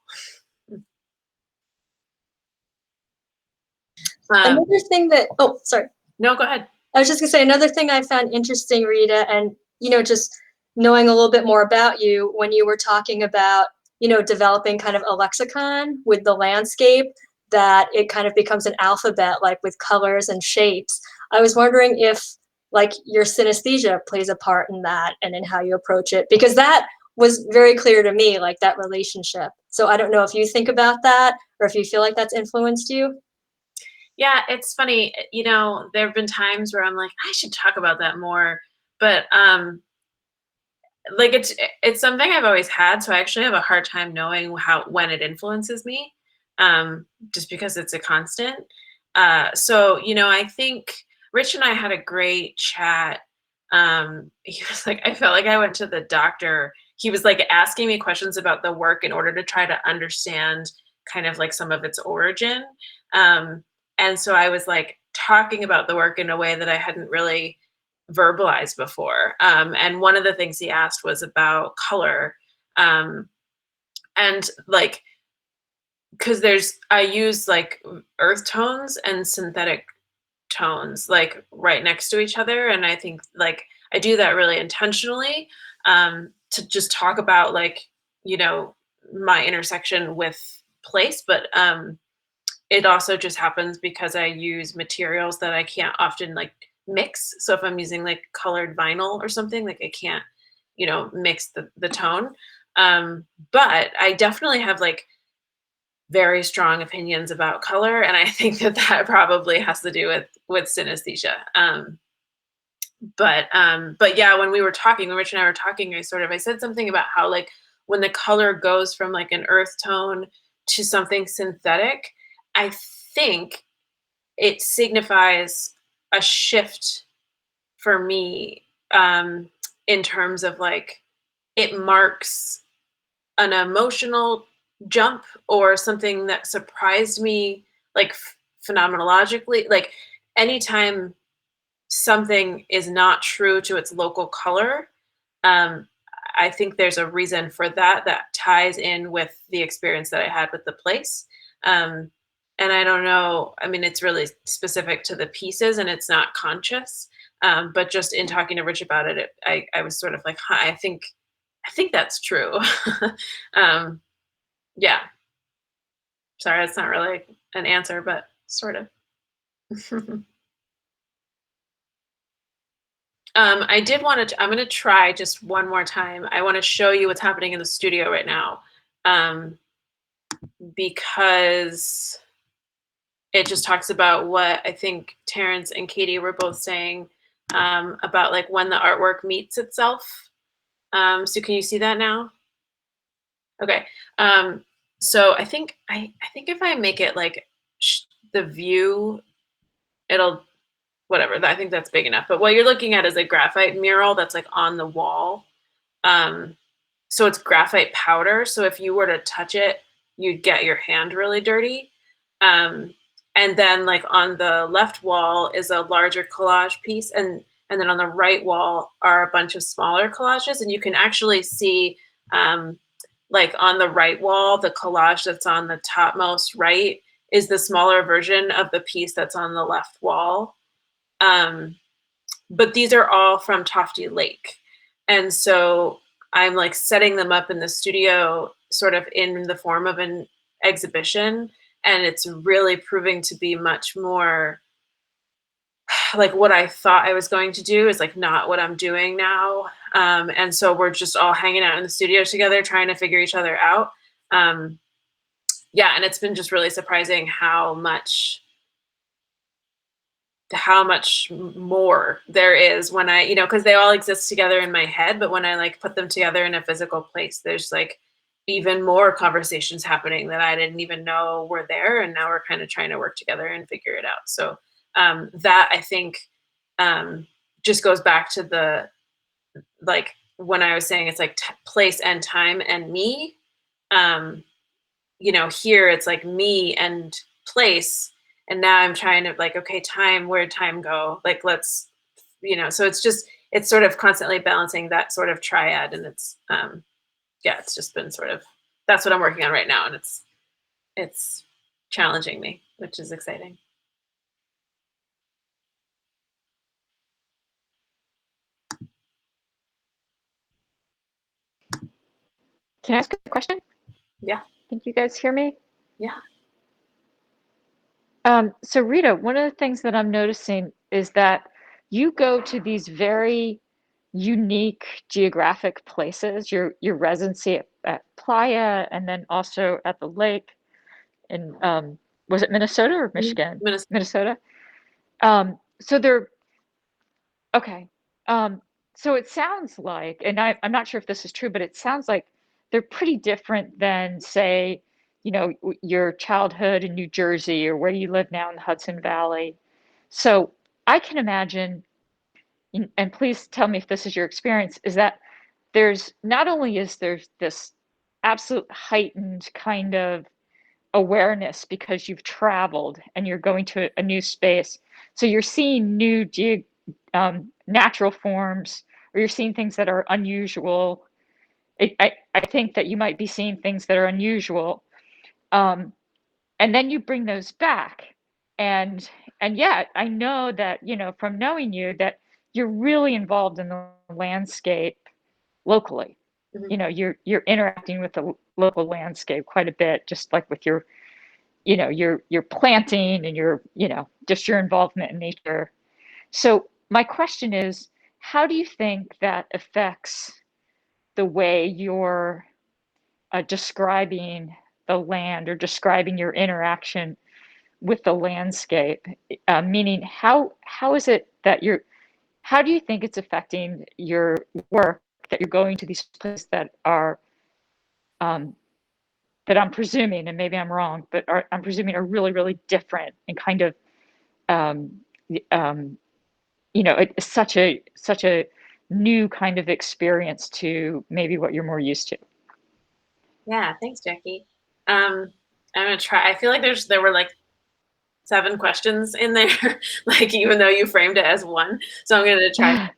Another thing that, oh, sorry. No, go ahead. I was just gonna say another thing I found interesting, Rita, and just knowing a little bit more about you when you were talking about, developing kind of a lexicon with the landscape, that it kind of becomes an alphabet, like with colors and shapes. I was wondering if like your synesthesia plays a part in that and in how you approach it, because that was very clear to me, like that relationship. So I don't know if you think about that or if you feel like that's influenced you. Yeah, it's funny. There have been times where I'm like, I should talk about that more, but like it's something I've always had, so I actually have a hard time knowing when it influences me, just because it's a constant. So I think Rich and I had a great chat. He was like, I felt like I went to the doctor. He was like asking me questions about the work in order to try to understand kind of like some of its origin. And so I was like talking about the work in a way that I hadn't really verbalized before. And one of the things he asked was about color. And like, because I use like earth tones and synthetic tones like right next to each other. And I think like I do that really intentionally, to just talk about like, my intersection with place. But it also just happens because I use materials that I can't often like mix. So if I'm using like colored vinyl or something, like I can't, mix the tone. But I definitely have like very strong opinions about color, and I think that probably has to do with synesthesia. But yeah, when Rich and I were talking, I said something about how like when the color goes from like an earth tone to something synthetic, I think it signifies a shift for me, in terms of like it marks an emotional jump or something that surprised me, like phenomenologically. Like anytime something is not true to its local color, um, I think there's a reason for that ties in with the experience that I had with the place. Um, and I don't know, I mean, it's really specific to the pieces and it's not conscious. But just in talking to Rich about it, I was sort of like, huh, I think that's true. um, yeah. Sorry, that's not really an answer, but sort of. I did want to, I'm going to try just one more time. I want to show you what's happening in the studio right now, because it just talks about what I think Terrence and Katie were both saying, about like when the artwork meets itself. So can you see that now? Okay. So I think if I make it like the view, it'll whatever. I think that's big enough. But what you're looking at is a graphite mural that's like on the wall. So it's graphite powder. So if you were to touch it, you'd get your hand really dirty. And then like on the left wall is a larger collage piece, and then on the right wall are a bunch of smaller collages, and you can actually see, like on the right wall, the collage that's on the topmost right is the smaller version of the piece that's on the left wall. But these are all from Tofty Lake. And so I'm like setting them up in the studio sort of in the form of an exhibition. And it's really proving to be much more like what I thought I was going to do is like not what I'm doing now. And so we're just all hanging out in the studio together, trying to figure each other out. Yeah, and it's been just really surprising how much more there is when I, because they all exist together in my head, but when I like put them together in a physical place, there's like even more conversations happening that I didn't even know were there. And now we're kind of trying to work together and figure it out. So that I think just goes back to the, like when I was saying it's like place and time and me, here it's like me and place. And now I'm trying to like, okay, time, where'd time go? Like, let's, so it's sort of constantly balancing that sort of triad. And it's, yeah, it's just been sort of, that's what I'm working on right now. And it's challenging me, which is exciting. Can I ask a question? Yeah. Can you guys hear me? Yeah. So Rita, one of the things that I'm noticing is that you go to these very unique geographic places. Your residency at Playa, and then also at the lake in was it Minnesota or Michigan? Minnesota. So they're okay. So it sounds like, and I'm not sure if this is true, but it sounds like they're pretty different than, say, your childhood in New Jersey or where you live now in the Hudson Valley. So I can imagine, and please tell me if this is your experience, is that there's not only is there this absolute heightened kind of awareness because you've traveled and you're going to a new space. So you're seeing new natural forms, or you're seeing things that are unusual. I think that you might be seeing things that are unusual. And then you bring those back. And yet I know that, from knowing you, that you're really involved in the landscape locally. You're interacting with the local landscape quite a bit, just like with your your planting and just your involvement in nature. So my question is, how do you think that affects the way you're describing the land or describing your interaction with the landscape? Meaning, how is it that how do you think it's affecting your work, that you're going to these places that are um, that I'm presuming, and maybe I'm wrong, but I'm presuming are really, really different and kind of, um, um, it's such a new kind of experience to maybe what you're more used to. Yeah, thanks, Jackie. I'm gonna try. I feel like there were like 7 questions in there, like even though you framed it as one. So I'm gonna try.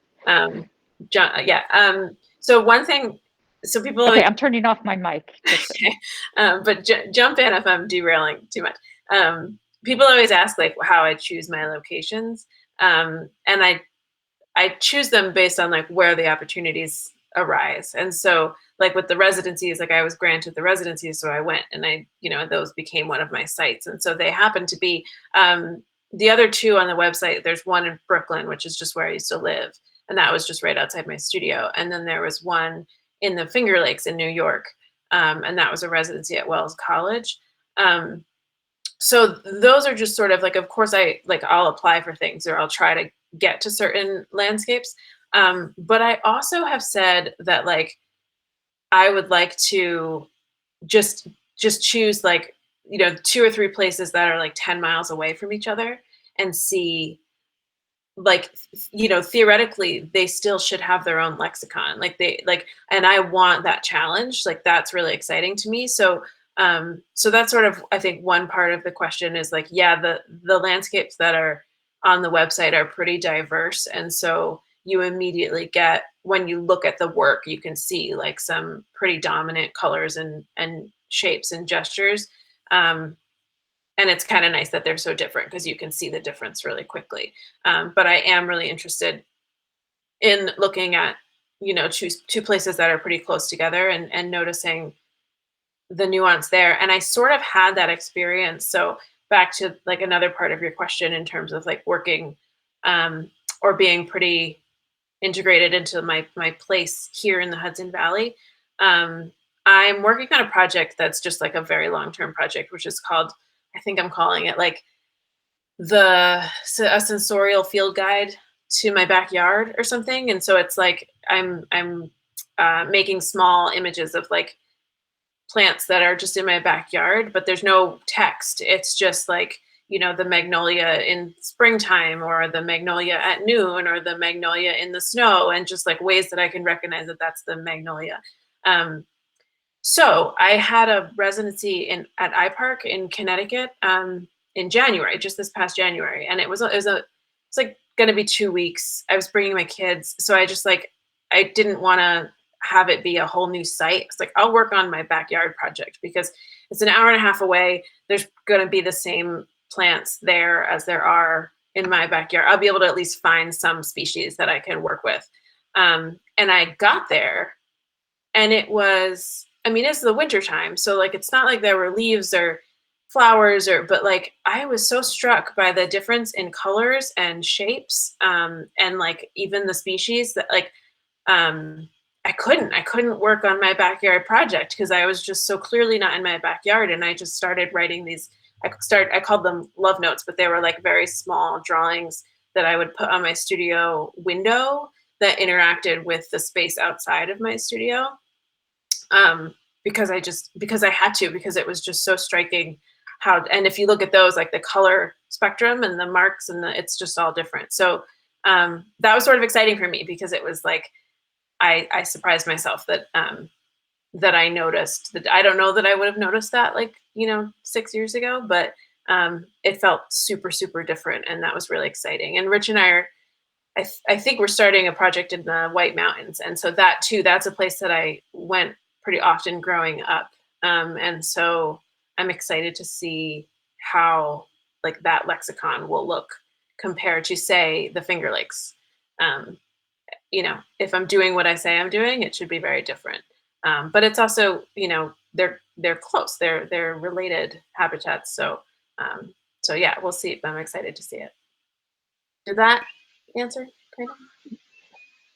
So one thing. So people. Okay, I'm turning off my mic. Okay. But jump in if I'm derailing too much. People always ask like how I choose my locations, and I choose them based on like where the opportunities arise. And so like with the residencies, like I was granted the residencies, so I went and those became one of my sites. And so they happen to be the other 2 on the website. There's one in Brooklyn, which is just where I used to live, and that was just right outside my studio. And then there was one in the Finger Lakes in New York, and that was a residency at Wells College. So those are just sort of like, of course, I'll apply for things, or I'll try to get to certain landscapes. But I also have said that like I would like to just choose like 2 or 3 places that are like 10 miles away from each other, and see like theoretically they still should have their own lexicon, and I want that challenge. Like that's really exciting to me. So that's sort of, I think, one part of the question is like, yeah, the landscapes that are on the website are pretty diverse, and so you immediately get, when you look at the work, you can see like some pretty dominant colors and shapes and gestures. And it's kind of nice that they're so different because you can see the difference really quickly. But I am really interested in looking at, choose 2 places that are pretty close together, and noticing the nuance there. And I sort of had that experience. So back to like another part of your question in terms of like working or being pretty integrated into my place here in the Hudson Valley. I'm working on a project that's just like a very long-term project, which is called, I think I'm calling it like a sensorial field guide to my backyard or something. And so it's like I'm making small images of like plants that are just in my backyard, but there's no text. It's just like, the magnolia in springtime, or the magnolia at noon, or the magnolia in the snow, and just like ways that I can recognize that that's the magnolia. So I had a residency at iPark in Connecticut in January, just this past January, and it's like going to be 2 weeks. I was bringing my kids, so I didn't want to have it be a whole new site. It's like, I'll work on my backyard project because it's an hour and a half away. There's going to be the same plants there as there are in my backyard. I'll be able to at least find some species that I can work with. And I got there, and it was I mean, it's the winter time, so like it's not like there were leaves or flowers but like I was so struck by the difference in colors and shapes, and like even the species that like I couldn't work on my backyard project because I was just so clearly not in my backyard, and I just started writing these. I called them love notes, but they were like very small drawings that I would put on my studio window that interacted with the space outside of my studio. Because I had to, because it was just so striking how, and if you look at those, like the color spectrum and the marks and it's just all different. So that was sort of exciting for me because it was like, I surprised myself that, that I noticed that. I don't know that I would have noticed that like, 6 years ago, but it felt super, super different. And that was really exciting. And Rich and I are, I think we're starting a project in the White Mountains. And so that too, that's a place that I went pretty often growing up. And so I'm excited to see how like that lexicon will look compared to say the Finger Lakes. If I'm doing what I say I'm doing, it should be very different. But it's also, they're close, they're related habitats. So yeah, we'll see. I'm excited to see it. Did that answer?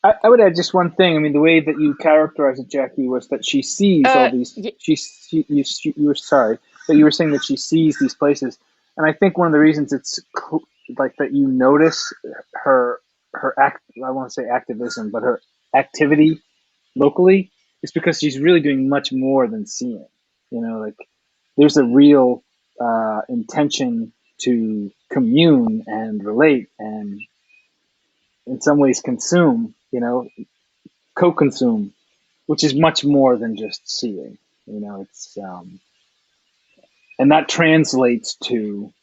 I would add just one thing. I mean, the way that you characterized it, Jackie, was that she sees all these. You were sorry, but you were saying that she sees these places, and I think one of the reasons it's like that you notice her act. I want to say activism, but her activity locally is because she's really doing much more than seeing. Like there's a real intention to commune and relate and in some ways consume, co-consume, which is much more than just seeing. It's and that translates to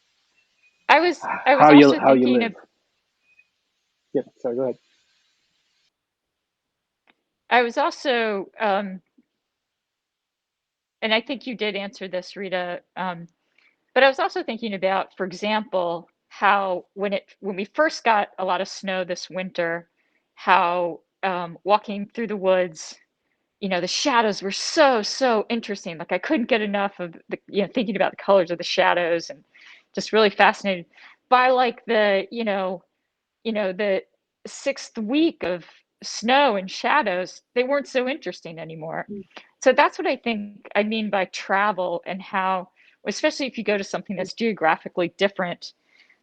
I was how also you thinking live. Yeah, sorry, go ahead. I was also, and I think you did answer this, Rita, but I was also thinking about, for example, how when we first got a lot of snow this winter, how walking through the woods, the shadows were so interesting. Like I couldn't get enough of the, thinking about the colors of the shadows and just really fascinated by like the sixth week of snow and shadows, they weren't so interesting anymore. So that's what I think I mean by travel and how, especially if you go to something that's geographically different,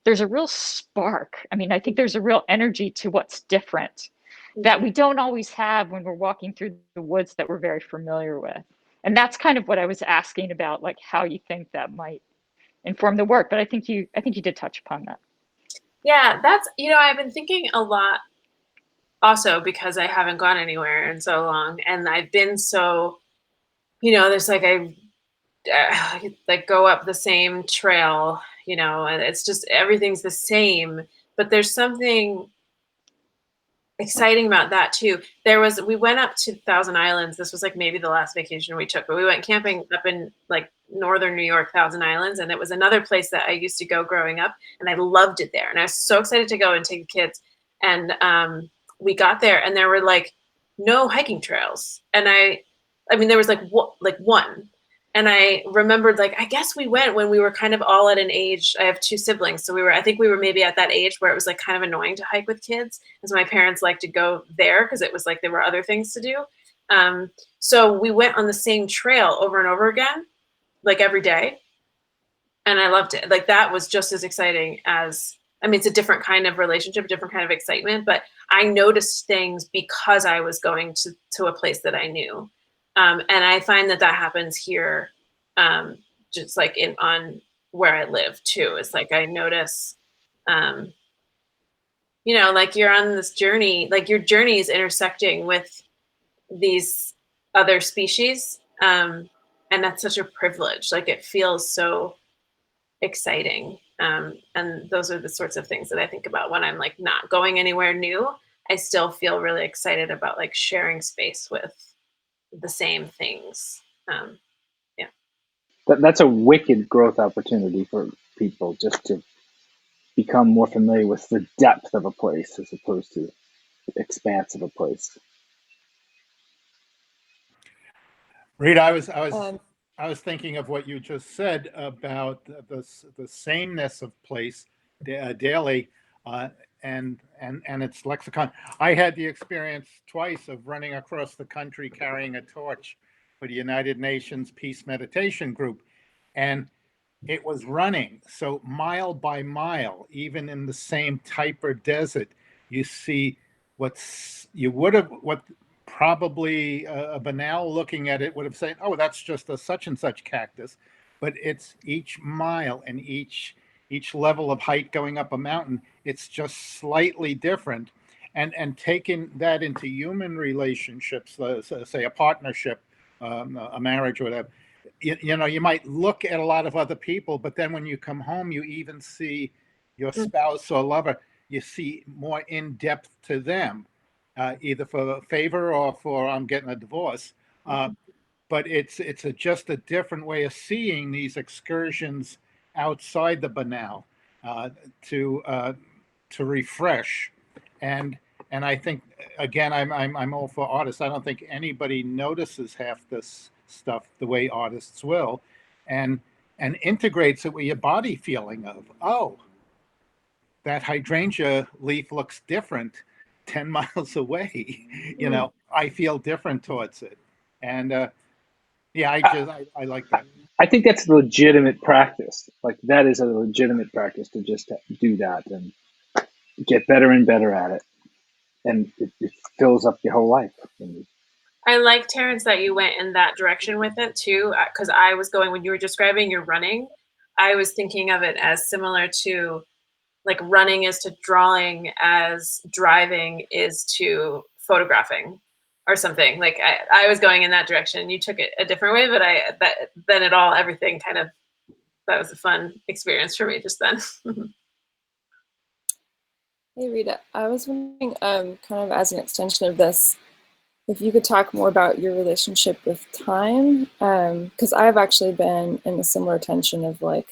there's a real spark. I mean, I think there's a real energy to what's different that we don't always have when we're walking through the woods that we're very familiar with. And that's kind of what I was asking about, like how you think that might inform the work. But I think you did touch upon that. Yeah, that's, I've been thinking a lot also because I haven't gone anywhere in so long. And I've been so, there's like, I like go up the same trail, and it's just, everything's the same, but there's something exciting about that too. We went up to Thousand Islands. This was like maybe the last vacation we took, but we went camping up in like northern New York, Thousand Islands, and it was another place that I used to go growing up, and I loved it there. And I was so excited to go and take the kids. And we got there, and there were like no hiking trails, and I mean, there was like one. And I remembered, like, I guess we went when we were kind of all at an age. I have two siblings, so I think we were maybe at that age where it was like kind of annoying to hike with kids, and so my parents liked to go there because it was like there were other things to do. So we went on the same trail over and over again, like every day, and I loved it. Like that was just as exciting as, I mean, it's a different kind of relationship, different kind of excitement, but I noticed things because I was going to a place that I knew. And I find that happens here, just like on where I live too. It's like I notice, like you're on this journey, like your journey is intersecting with these other species, and that's such a privilege. Like it feels so exciting, and those are the sorts of things that I think about when I'm like not going anywhere new. I still feel really excited about like sharing space with the same things. Yeah. That's a wicked growth opportunity for people, just to become more familiar with the depth of a place as opposed to the expanse of a place. Rita, Um, I was thinking of what you just said about the sameness of place daily, uh, and its lexicon. I had the experience twice of running across the country carrying a torch for the United Nations Peace Meditation Group, and it was running. So mile by mile, even in the same Typer Desert, you see what probably a banal looking at it would have said, oh, that's just a such and such cactus. But it's each mile and each level of height going up a mountain, it's just slightly different. And taking that into human relationships, say a partnership, a marriage or whatever, you know, you might look at a lot of other people, but then when you come home, you even see your spouse or lover, you see more in depth to them, either for favor or for I'm getting a divorce. But it's just a different way of seeing these excursions outside the banal, uh, to uh, to refresh, and and I think again I'm all for artists. I don't think anybody notices half this stuff the way artists will, and and integrates it with your body feeling of, oh, that hydrangea leaf looks different 10 miles away. You know, I feel different towards it, and yeah, I like that. I think that's a legitimate practice. Like that is a legitimate practice to just do that and get better and better at it, and it fills up your whole life. I like, Terrence, that you went in that direction with it too, because I was going, when you were describing your running, I was thinking of it as similar to like running is to drawing as driving is to photographing or something. Like I was going in that direction. You took it a different way, but then it all, everything kind of, that was a fun experience for me just then. Hey Rita, I was wondering, kind of as an extension of this, if you could talk more about your relationship with time, because I've actually been in a similar tension of like,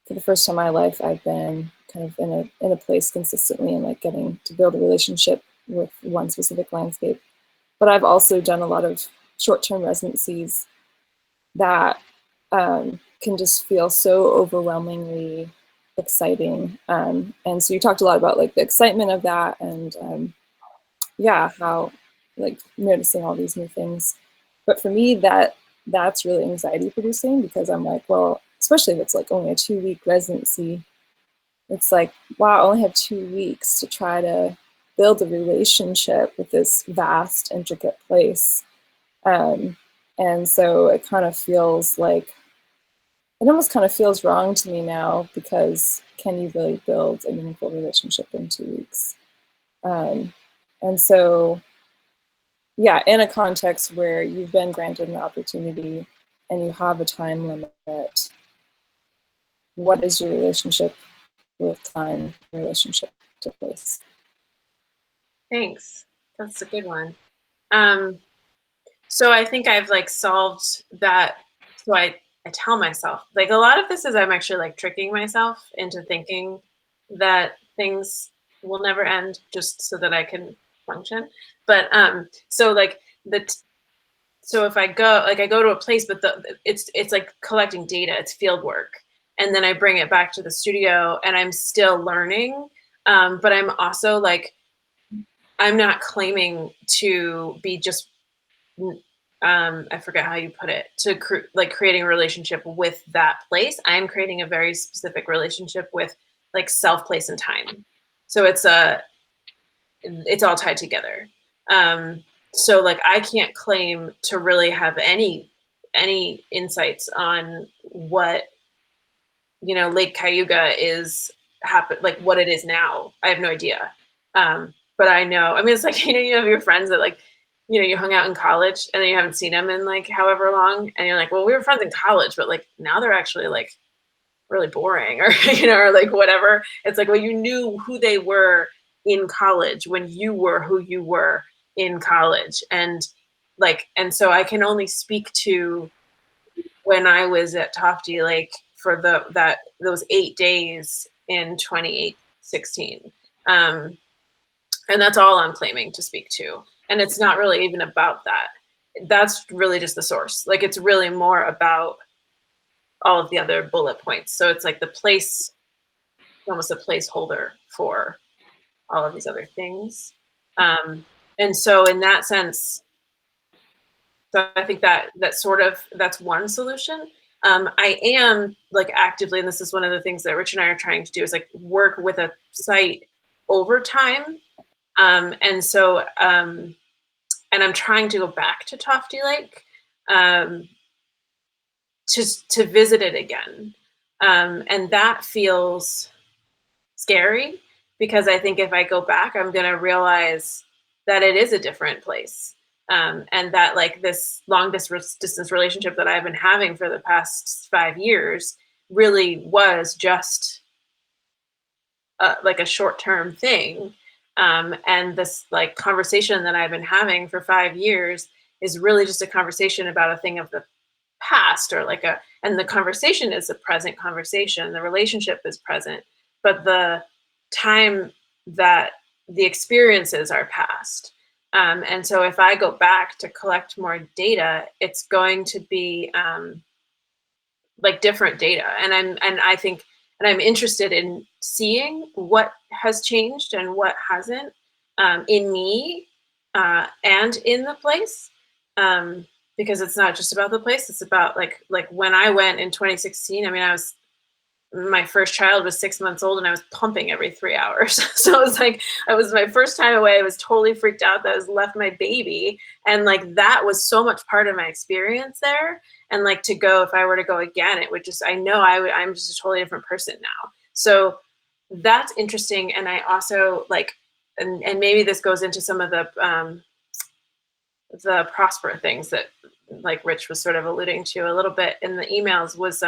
for the first time in my life, I've been kind of in a place consistently and like getting to build a relationship with one specific landscape. But I've also done a lot of short-term residencies that can just feel so overwhelmingly exciting. And so you talked a lot about like the excitement of that and yeah, how like noticing all these new things. But for me, that's really anxiety producing because I'm like, well, especially if it's like only a 2-week residency, it's like, wow, I only have 2 weeks to try to build a relationship with this vast, intricate place. And so it kind of feels like, it almost kind of feels wrong to me now because can you really build a meaningful relationship in 2 weeks? And so, yeah, in a context where you've been granted an opportunity and you have a time limit, what is your relationship with time, relationship to place? Thanks. That's a good one. So I think I've like solved that. So I tell myself, like a lot of this is I'm actually like tricking myself into thinking that things will never end just so that I can function. But so like so if I go, like I go to a place, but it's like collecting data, it's field work. And then I bring it back to the studio and I'm still learning. But I'm also like, I'm not claiming to be just I forget how you put it, to like creating a relationship with that place. I'm creating a very specific relationship with like self, place, and time. So it's all tied together. So like I can't claim to really have any insights on what, you know, Lake Cayuga is like what it is now. I have no idea. But I know, I mean, it's like, you know, you have your friends that like, you know, you hung out in college and then you haven't seen them in like however long. And you're like, well, we were friends in college, but like now they're actually like really boring or, you know, or like whatever. It's like, well, you knew who they were in college when you were who you were in college. And like, and so I can only speak to when I was at Tofty Lake for those 8 days in 2016. And that's all I'm claiming to speak to. And it's not really even about that. that's really just the source. Like it's really more about all of the other bullet points. So it's like the place, almost a placeholder for all of these other things. And so in that sense, so I think that's one solution. I am like actively, and this is one of the things that Rich and I are trying to do, is like work with a site over time. And so, and I'm trying to go back to Tofty Lake to visit it again. And that feels scary because I think if I go back, I'm going to realize that it is a different place. And that like this long distance relationship that I've been having for the past 5 years really was just like a short-term thing. And this like conversation that I've been having for 5 years is really just a conversation about a thing of the past, or like and the conversation is a present conversation. The relationship is present, but the time that the experiences are past. And so if I go back to collect more data, it's going to be like different data. And I'm interested in seeing what has changed and what hasn't in me and in the place. Because it's not just about the place, it's about like when I went in 2016, I mean, my first child was 6 months old and I was pumping every 3 hours. So it was like, it was my first time away. I was totally freaked out that I was left my baby. And like, that was so much part of my experience there. And like to go, if I were to go again, it would just, I know I'm just a totally different person now. So that's interesting. And I also like, and maybe this goes into some of the Prosper things that like Rich was sort of alluding to a little bit in the emails was,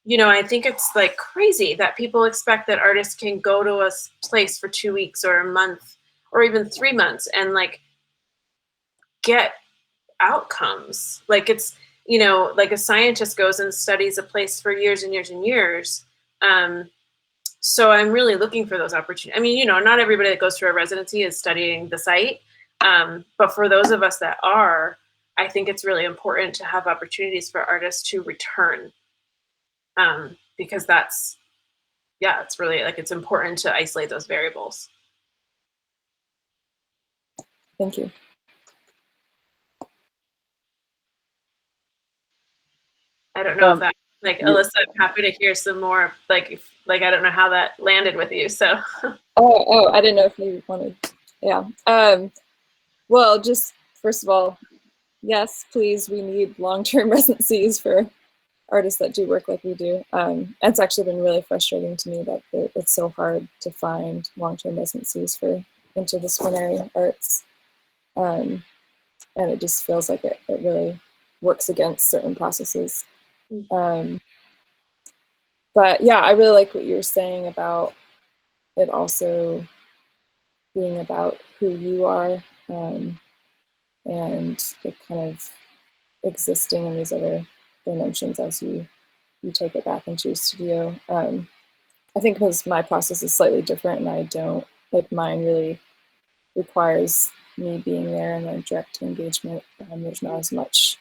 you know, I think it's like crazy that people expect that artists can go to a place for 2 weeks or a month or even 3 months and like get outcomes. Like it's, you know, like a scientist goes and studies a place for years and years and years. So I'm really looking for those opportunities. I mean, you know, not everybody that goes through a residency is studying the site. But for those of us that are, I think it's really important to have opportunities for artists to return. Because that's, yeah, it's really like, it's important to isolate those variables. Thank you. I don't know if that, like, Alyssa, I'm happy to hear some more, like, I don't know how that landed with you, so. Oh, I didn't know if you wanted, yeah. Well, just first of all, yes, please, we need long-term residencies for artists that do work like we do. It's actually been really frustrating to me that it's so hard to find long-term residencies for interdisciplinary arts. And it just feels like it really works against certain processes. But yeah, I really like what you were saying about it also being about who you are, and it kind of existing in these other dimensions as you take it back into your studio. I think because my process is slightly different and I don't, like mine really requires me being there and a direct engagement. There's not as much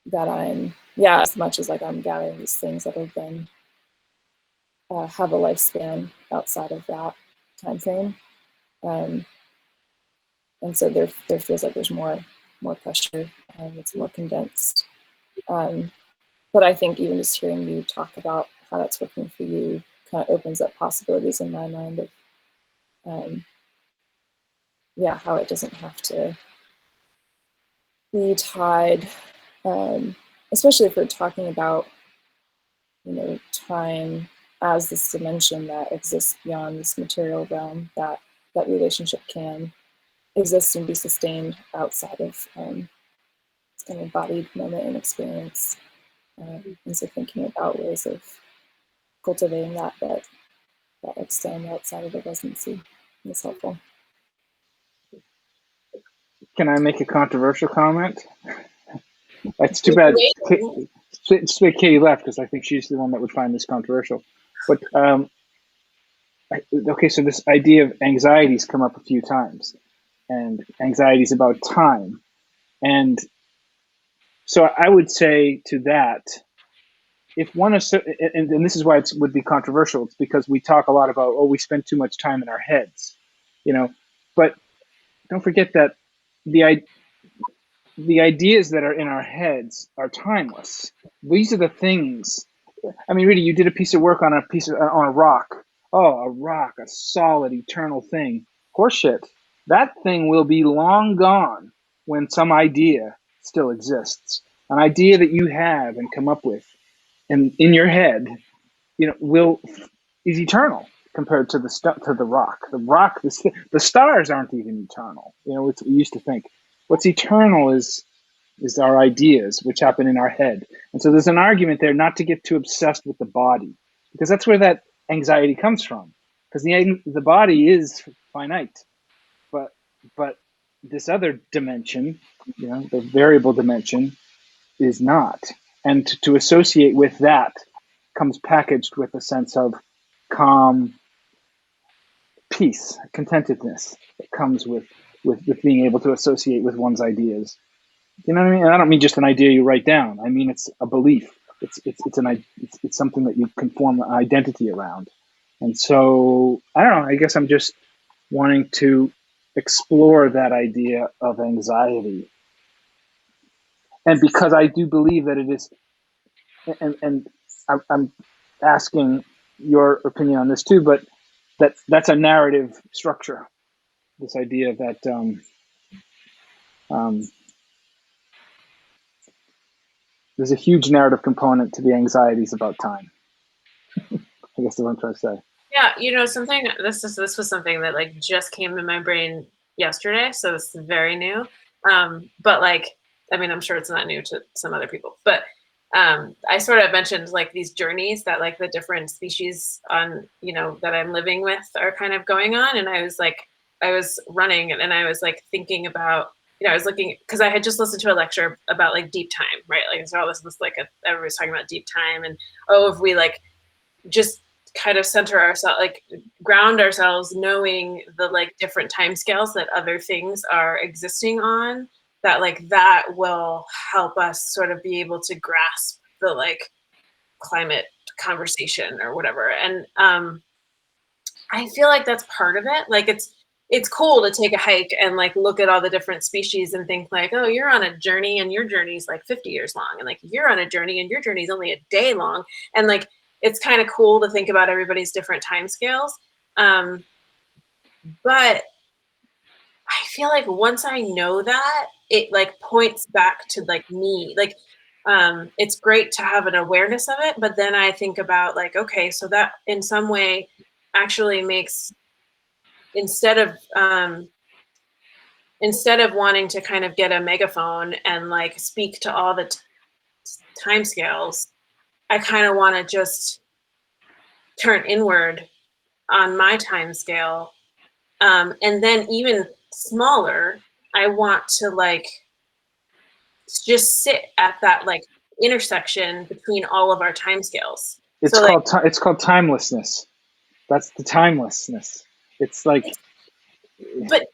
that as much as like I'm gathering these things that have been, have a lifespan outside of that time frame. And so there feels like there's more pressure and it's more condensed. But I think even just hearing you talk about how that's working for you kind of opens up possibilities in my mind of, how it doesn't have to be tied, especially if we're talking about, you know, time as this dimension that exists beyond this material realm, that relationship can exist and be sustained outside of an embodied moment and experience. And so thinking about ways of cultivating that extend outside of the residency is helpful. Can I make a controversial comment? It's too bad. It's too bad Katie left because I think she's the one that would find this controversial. But okay, so this idea of anxieties come up a few times, and anxiety is about time. And so I would say to that, if one is, and this is why it would be controversial, it's because we talk a lot about, oh, we spend too much time in our heads, but don't forget that the the ideas that are in our heads are timeless. These are the things. I mean, Rita, you did a piece of work on a rock. Oh, a rock, a solid, eternal thing. Horseshit. That thing will be long gone when some idea still exists. An idea that you have and come up with, and in your head, is eternal compared to the rock. The rock, the stars aren't even eternal. It's what we used to think. What's eternal is our ideas, which happen in our head. And so there's an argument there not to get too obsessed with the body, because that's where that anxiety comes from. Because the body is finite, but this other dimension, the variable dimension, is not. And to associate with that comes packaged with a sense of calm, peace, contentedness that comes with being able to associate with one's ideas. You know what I mean? And I don't mean just an idea you write down. I mean it's a belief. It's something that you can form an identity around. And so I don't know. I guess I'm just wanting to explore that idea of anxiety. And because I do believe that it is, and I'm asking your opinion on this too, but that's a narrative structure. This idea that there's a huge narrative component to the anxieties about time. I guess that's what I'm trying to say. Yeah, something. This was something that like just came in my brain yesterday, so this is very new. But like, I mean, I'm sure it's not new to some other people, but I sort of mentioned like these journeys that like the different species on that I'm living with are kind of going on, and I was running and I was like thinking about. I was looking because I had just listened to a lecture about like deep time, right? Like so all this like everybody's talking about deep time and if we like just kind of center ourselves, like ground ourselves, knowing the like different time scales that other things are existing on, that like that will help us sort of be able to grasp the like climate conversation or whatever. And I feel like that's part of it. Like it's cool to take a hike and like look at all the different species and think like, oh, you're on a journey and your journey's like 50 years long, and like you're on a journey and your journey's only a day long, and like it's kind of cool to think about everybody's different time scales. But I feel like once I know that, it like points back to like me. Like it's great to have an awareness of it, but then I think about like, okay, so that in some way actually makes instead of wanting to kind of get a megaphone and like speak to all the time scales, I kind of want to just turn inward on my time scale. And then even smaller, I want to like just sit at that like intersection between all of our time scales. It's called timelessness. That's the timelessness. It's like, but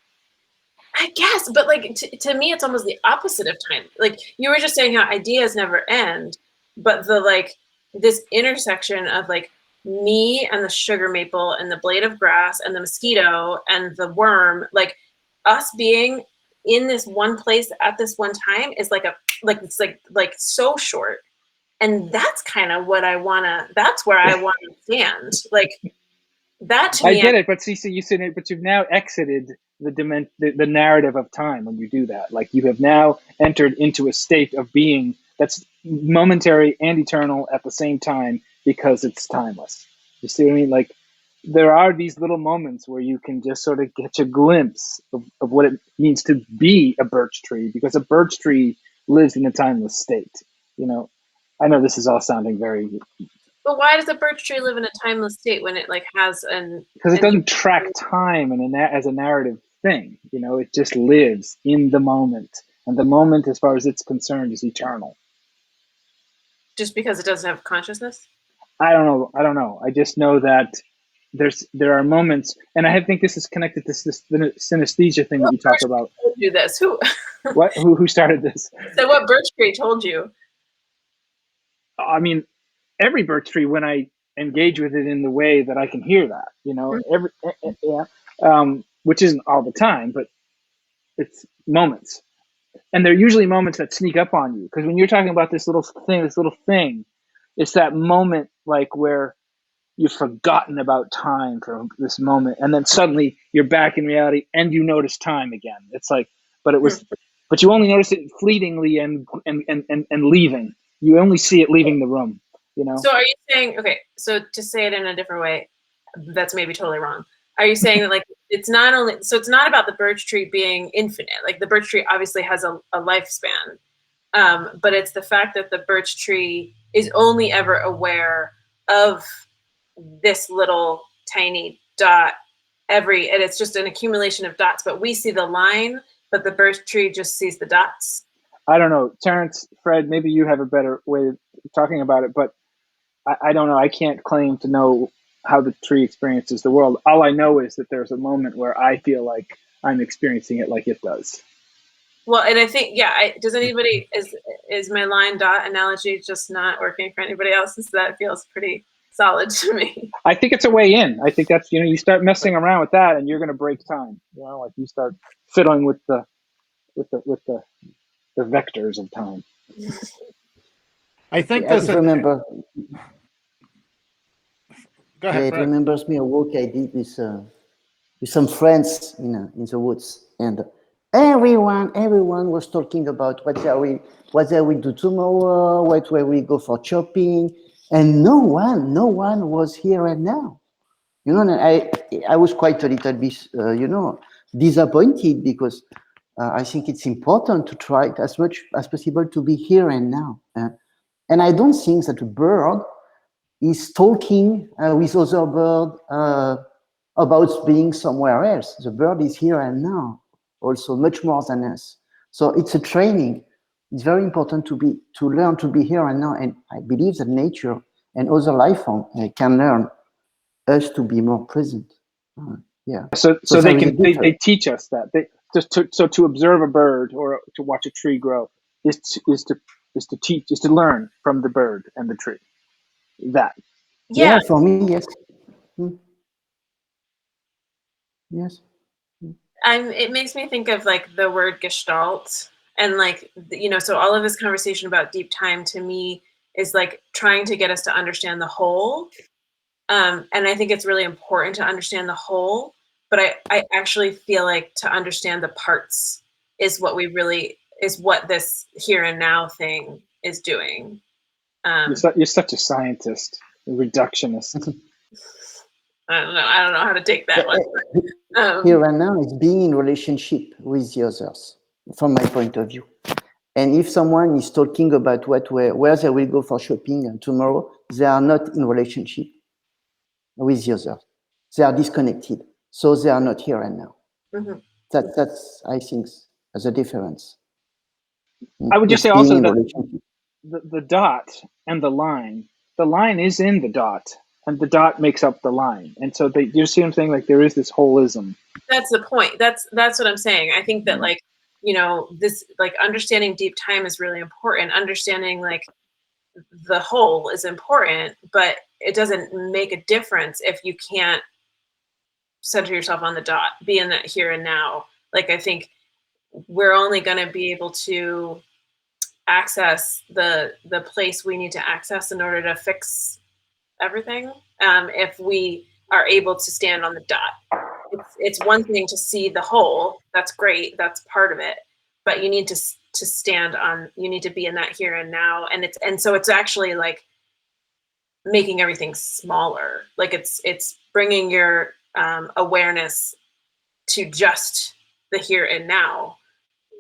I guess, but like to me, it's almost the opposite of time. Like you were just saying how ideas never end, but the like this intersection of like me and the sugar maple and the blade of grass and the mosquito and the worm, like us being in this one place at this one time is like it's like so short. And that's kind of what that's where I want to stand. Like that to me. I get it, but see, so you said it, but you've now exited the narrative of time when you do that. Like you have now entered into a state of being that's momentary and eternal at the same time because it's timeless. You see what I mean? Like there are these little moments where you can just sort of get a glimpse of what it means to be a birch tree, because a birch tree lives in a timeless state. I know this is all sounding very. But why does a birch tree live in a timeless state when it like has because it doesn't track time as a narrative thing. It just lives in the moment, and the moment, as far as it's concerned, is eternal. Just because it doesn't have consciousness? I don't know. I just know that there are moments, and I think this is connected to this synesthesia thing that you talk about. Who do this? Who? What? Who started this? So what Birch tree told you? I mean, every birch tree, when I engage with it in the way that I can hear that, you know, which isn't all the time, but it's moments. And they're usually moments that sneak up on you. Because when you're talking about this little thing, it's that moment like where you've forgotten about time for this moment, and then suddenly you're back in reality and you notice time again. It's like, but you only notice it fleetingly and leaving. You only see it leaving the room, you know? So are you saying, okay, so to say it in a different way, that's maybe totally wrong. Are you saying that like, it's not about the birch tree being infinite. Like the birch tree obviously has a lifespan, but it's the fact that the birch tree is only ever aware of this little tiny dot and it's just an accumulation of dots, but we see the line, but the birch tree just sees the dots. I don't know, Terrence, Fred, maybe you have a better way of talking about it, but I don't know. I can't claim to know how the tree experiences the world. All I know is that there's a moment where I feel like I'm experiencing it like it does. Well, and I think, does anybody, is my line dot analogy just not working for anybody else? So that feels pretty solid to me. I think it's a way in. I think that's, you start messing around with that and you're going to break time. Like you start fiddling with the vectors of time. I think I remember. Go ahead, it remembers me a walk I did with some friends in the woods, and everyone was talking about what shall we do tomorrow, where we go for shopping, and no one was here and now. And I was quite a little bit disappointed, because I think it's important to try as much as possible to be here and now. And I don't think that a bird is talking with other bird about being somewhere else. The bird is here and now, also much more than us. So it's a training. It's very important to learn to be here and now. And I believe that nature and other life forms can learn us to be more present. So they teach us that. To observe a bird or to watch a tree grow is to learn from the bird and the tree. That. Yeah, for me, yes. Yes. It makes me think of like the word gestalt, and like, so all of this conversation about deep time to me is like trying to get us to understand the whole. And I think it's really important to understand the whole, but I actually feel like to understand the parts is what this here and now thing is doing. You're such a scientist, a reductionist. I don't know how to take that one. Here and now is being in relationship with the others, from my point of view. And if someone is talking about where they will go for shopping and tomorrow, they are not in relationship with the others. They are disconnected, so they are not here and now. Mm-hmm. That's I think the difference. I would just say also that the dot and the line is in the dot, and the dot makes up the line. And so you see what I'm saying? Like there is this holism. That's the point. That's what I'm saying. I think that like, this like understanding deep time is really important. Understanding like the whole is important, but it doesn't make a difference if you can't center yourself on the dot, be in that here and now. Like I think we're only going to be able to access the place we need to access in order to fix everything, if we are able to stand on the dot. It's one thing to see the whole. That's great. That's part of it. But you need to stand on. You need to be in that here and now. And so it's actually like making everything smaller. Like it's bringing your awareness to just the here and now.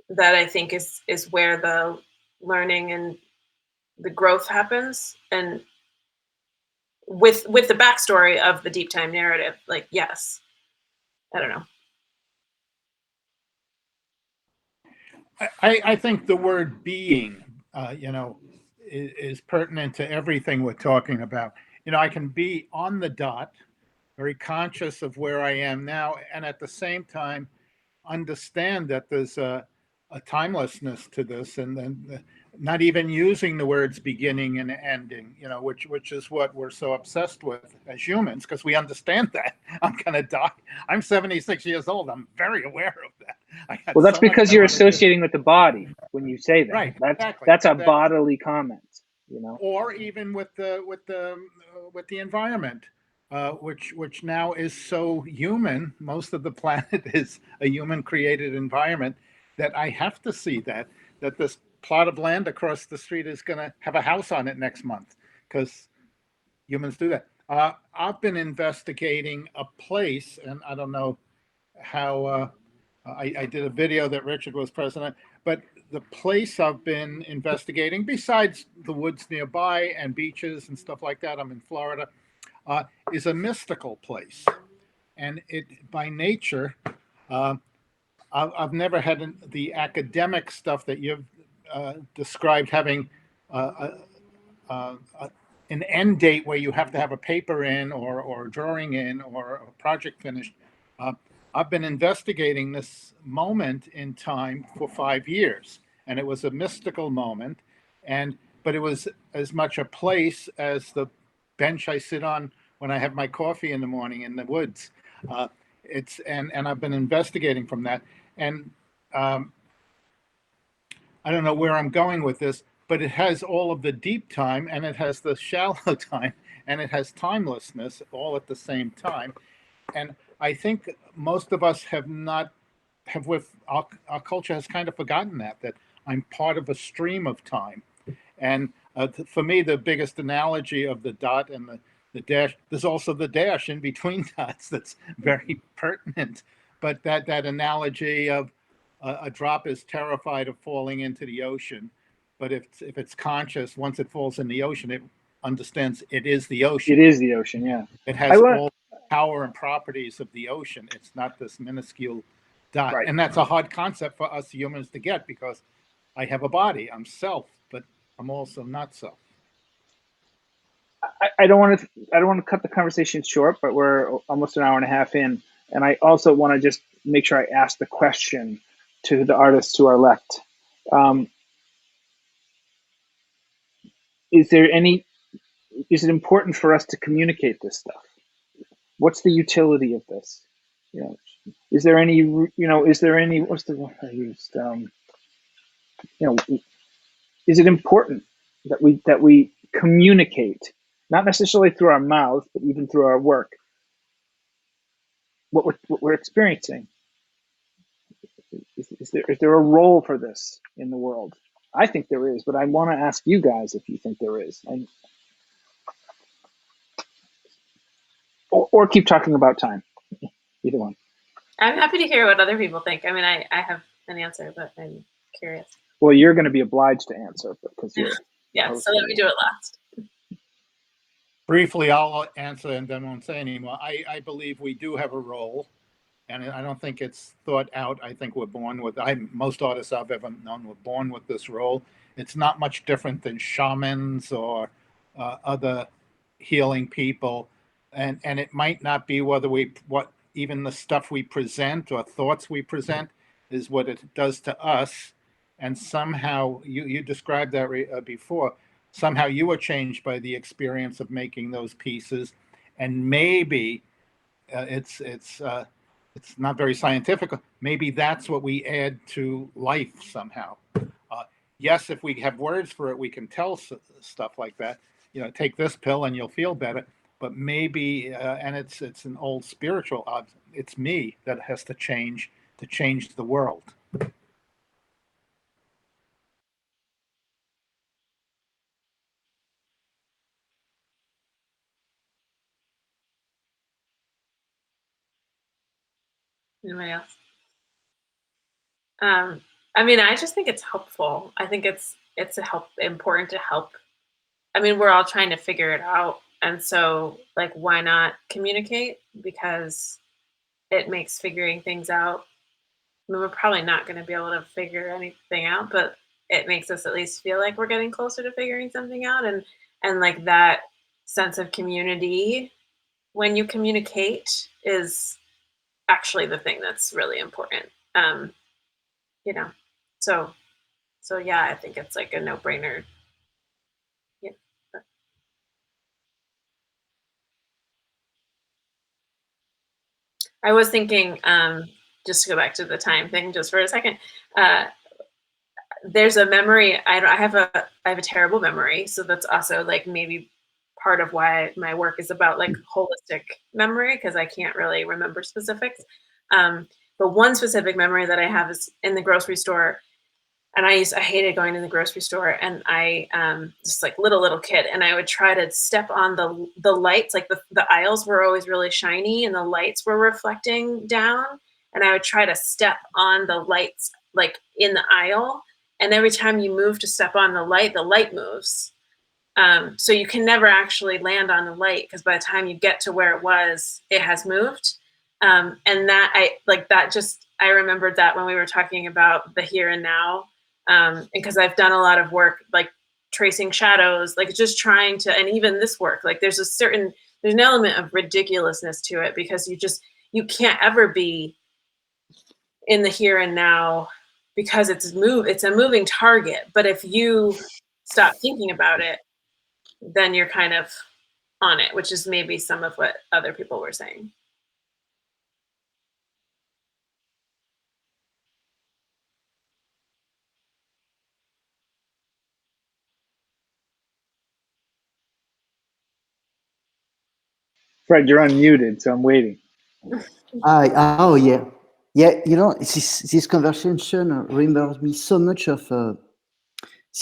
That I think is where the learning and the growth happens. And with the backstory of the deep time narrative, like, yes, I don't know. I think the word being, is pertinent to everything we're talking about. I can be on the dot, very conscious of where I am now, and at the same time understand that there's a timelessness to this, and then not even using the words beginning and ending, which is what we're so obsessed with as humans, because we understand that I'm going to die. I'm 76 years old. I'm very aware of that. Well, that's because you're associating with the body when you say that. Right, That's exactly. that's a bodily comment, Or even with the environment, which now is so human. Most of the planet is a human-created environment. That I have to see that this plot of land across the street is going to have a house on it next month, because humans do that. I've been investigating a place, and I don't know how. I did a video that Richard was present at, but the place I've been investigating, besides the woods nearby and beaches and stuff like that, I'm in Florida, is a mystical place. And it, by nature, I've never had the academic stuff that you've described, having an end date where you have to have a paper in or a drawing in or a project finished. I've been investigating this moment in time for 5 years, and it was a mystical moment, but it was as much a place as the bench I sit on when I have my coffee in the morning in the woods. And I've been investigating from that, and I don't know where I'm going with this, but it has all of the deep time, and it has the shallow time, and it has timelessness all at the same time. And I think most of us with our culture has kind of forgotten that I'm part of a stream of time. And for me, the biggest analogy of the dot and the dash, there's also the dash in between dots that's very pertinent. But that analogy of a drop is terrified of falling into the ocean, but if it's conscious, once it falls in the ocean, it understands it is the ocean. It is the ocean, yeah. It has all the power and properties of the ocean. It's not this minuscule dot. Right. And that's a hard concept for us humans to get, because I have a body, I'm self, but I'm also not self. I don't want to cut the conversation short, but we're almost an hour and a half in, and I also want to just make sure I ask the question to the artists who are left. Is it important for us to communicate this stuff? What's the utility of this? Is there any, what's the one I used? Is it important that we communicate, not necessarily through our mouths, but even through our work, what we're experiencing? Is there a role for this in the world? I think there is, but I want to ask you guys if you think there is. Or keep talking about time. Either one. I'm happy to hear what other people think. I mean, I have an answer, but I'm curious. Well, you're going to be obliged to answer because you're. Yeah, so let me do it last. Briefly, I'll answer and then won't say anymore. I believe we do have a role, and I don't think it's thought out. I think we're born with. Most artists I've ever known were born with this role. It's not much different than shamans or other healing people, and it might not be what even the stuff we present or thoughts we present is what it does to us. And somehow you described that before. Somehow you were changed by the experience of making those pieces, and maybe it's not very scientific. Maybe that's what we add to life somehow. Yes, if we have words for it, we can tell stuff like that. Take this pill and you'll feel better. But maybe, and it's an old spiritual. It's me that has to change the world. Anybody else? I mean, I just think it's helpful. I think it's important to help. I mean, we're all trying to figure it out, and so why not communicate? Because it makes figuring things out. I mean, we're probably not going to be able to figure anything out, but it makes us at least feel like we're getting closer to figuring something out, and that sense of community when you communicate is actually the thing that's really important. You know, so yeah, I think it's like a no-brainer. Yeah. I was thinking, just to go back to the time thing just for a second, there's a memory. I have a terrible memory, so that's also like maybe part of why my work is about like holistic memory, because I can't really remember specifics. But one specific memory that I have is in the grocery store, and I hated going to the grocery store, and I just like little kid, and I would try to step on the lights, like the aisles were always really shiny and the lights were reflecting down, and I would try to step on the lights like in the aisle, and every time you move to step on the light moves. So you can never actually land on the light, because by the time you get to where it was, it has moved. And that I remembered that when we were talking about the here and now, because I've done a lot of work like tracing shadows, like just trying to, and even this work, like there's an element of ridiculousness to it, because you can't ever be in the here and now, because it's a moving target. But if you stop thinking about it, then you're kind of on it, which is maybe some of what other people were saying. Fred, you're unmuted, so I'm waiting. Oh yeah, yeah. You know, this conversation reminds me so much of the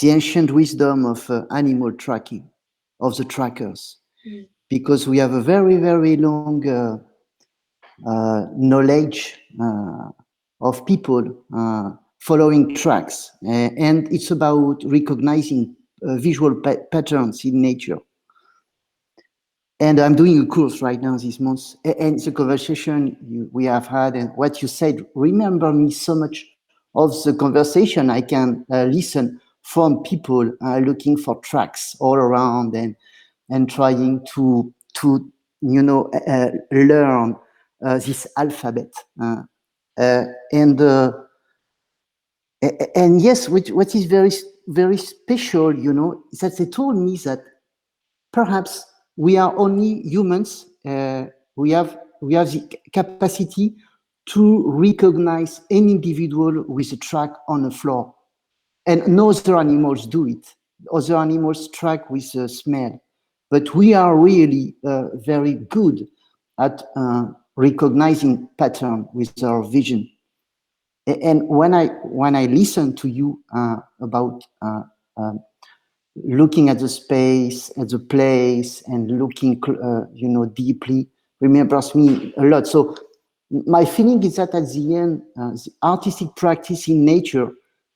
ancient wisdom of animal tracking, of the trackers, because we have a very long knowledge of people following tracks, and it's about recognizing visual patterns in nature. And I'm doing a course right now this month, and the conversation we have had and what you said remember me so much of the conversation I can listen from people looking for tracks all around and trying to learn this alphabet. And yes, what is very special, you know, is that they told me that perhaps we are only humans. We have the capacity to recognize an individual with a track on the floor, and no other animals do it. Other animals track with a smell, but we are really very good at recognizing pattern with our vision. And when I listen to you about looking at the space, at the place, and looking, deeply, remembers me a lot. So my feeling is that at the end, the artistic practice in nature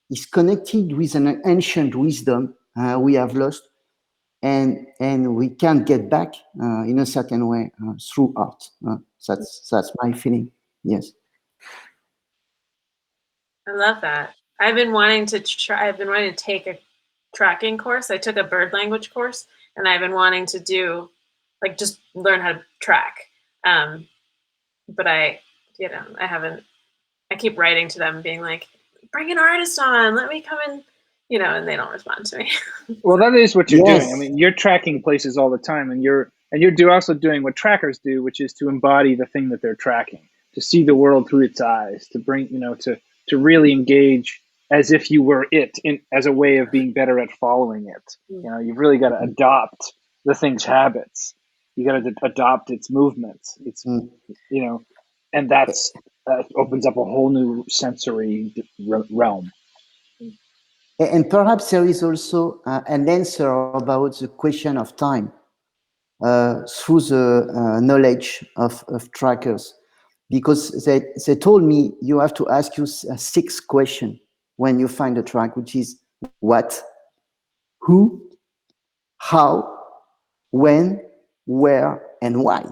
is connected with an ancient wisdom we have lost, and we can get back in a certain way through art. That's my feeling. Yes. I love that. I've been wanting to take a tracking course. I took a bird language course, and I've been wanting to do, like, just learn how to track. But I haven't. I keep writing to them, being like, "Bring an artist on. Let me come in," and they don't respond to me. Well, that is what you're Yes. doing. I mean, you're tracking places all the time, and you're also doing what trackers do, which is to embody the thing that they're tracking, to see the world through its eyes, to bring, to really engage as if you were it, as a way of being better at following it. You've really got to adopt the thing's habits. You got to adopt its movements. And that's opens up a whole new sensory realm. And perhaps there is also an answer about the question of time through the knowledge of trackers, because they told me you have to ask you 6 questions when you find a track, which is what, who, how, when, where, and why.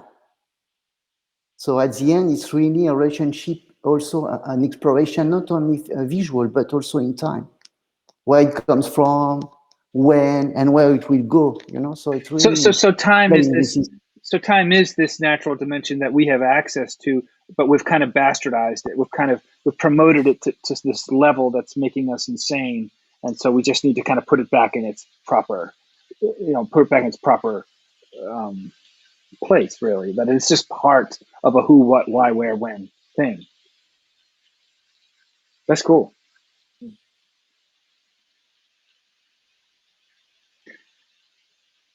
So at the end, it's really a relationship, also an exploration, not only visual, but also in time. Where it comes from, when, and where it will go, So it's really so time is this. so time is this natural dimension that we have access to, but we've kind of bastardized it. We've promoted it to this level that's making us insane. And so we just need to kind of put it back in its proper, put it back in its proper place, really. That it's just part of a who, what, why, where, when thing. That's cool.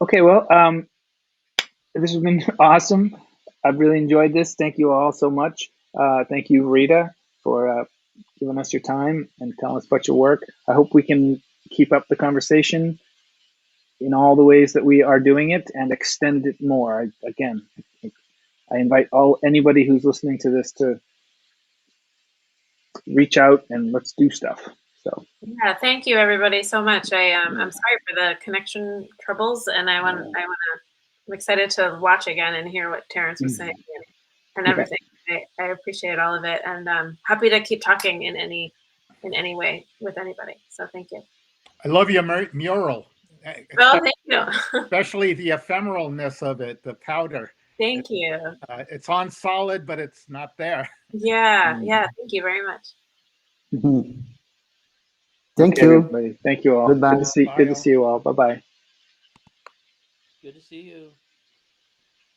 Okay, well, this has been awesome. I've really enjoyed this. Thank you all so much. Thank you, Rita, for giving us your time and telling us about your work. I hope we can keep up the conversation in all the ways that we are doing it and extend it more. I invite anybody who's listening to this to reach out and let's do stuff. So yeah, thank you everybody so much. I'm sorry for the connection troubles, and I'm excited to watch again and hear what Terrence was saying and everything. I appreciate all of it, and I'm happy to keep talking in any way with anybody. So thank you. I love your mural. Well, thank you. Especially the ephemeralness of it, the powder. Thank you. It's on solid, but it's not there. Yeah, thank you very much. Thank okay, you. Everybody. Thank you all. Goodbye. Good to see you all. Bye-bye. Good to see you.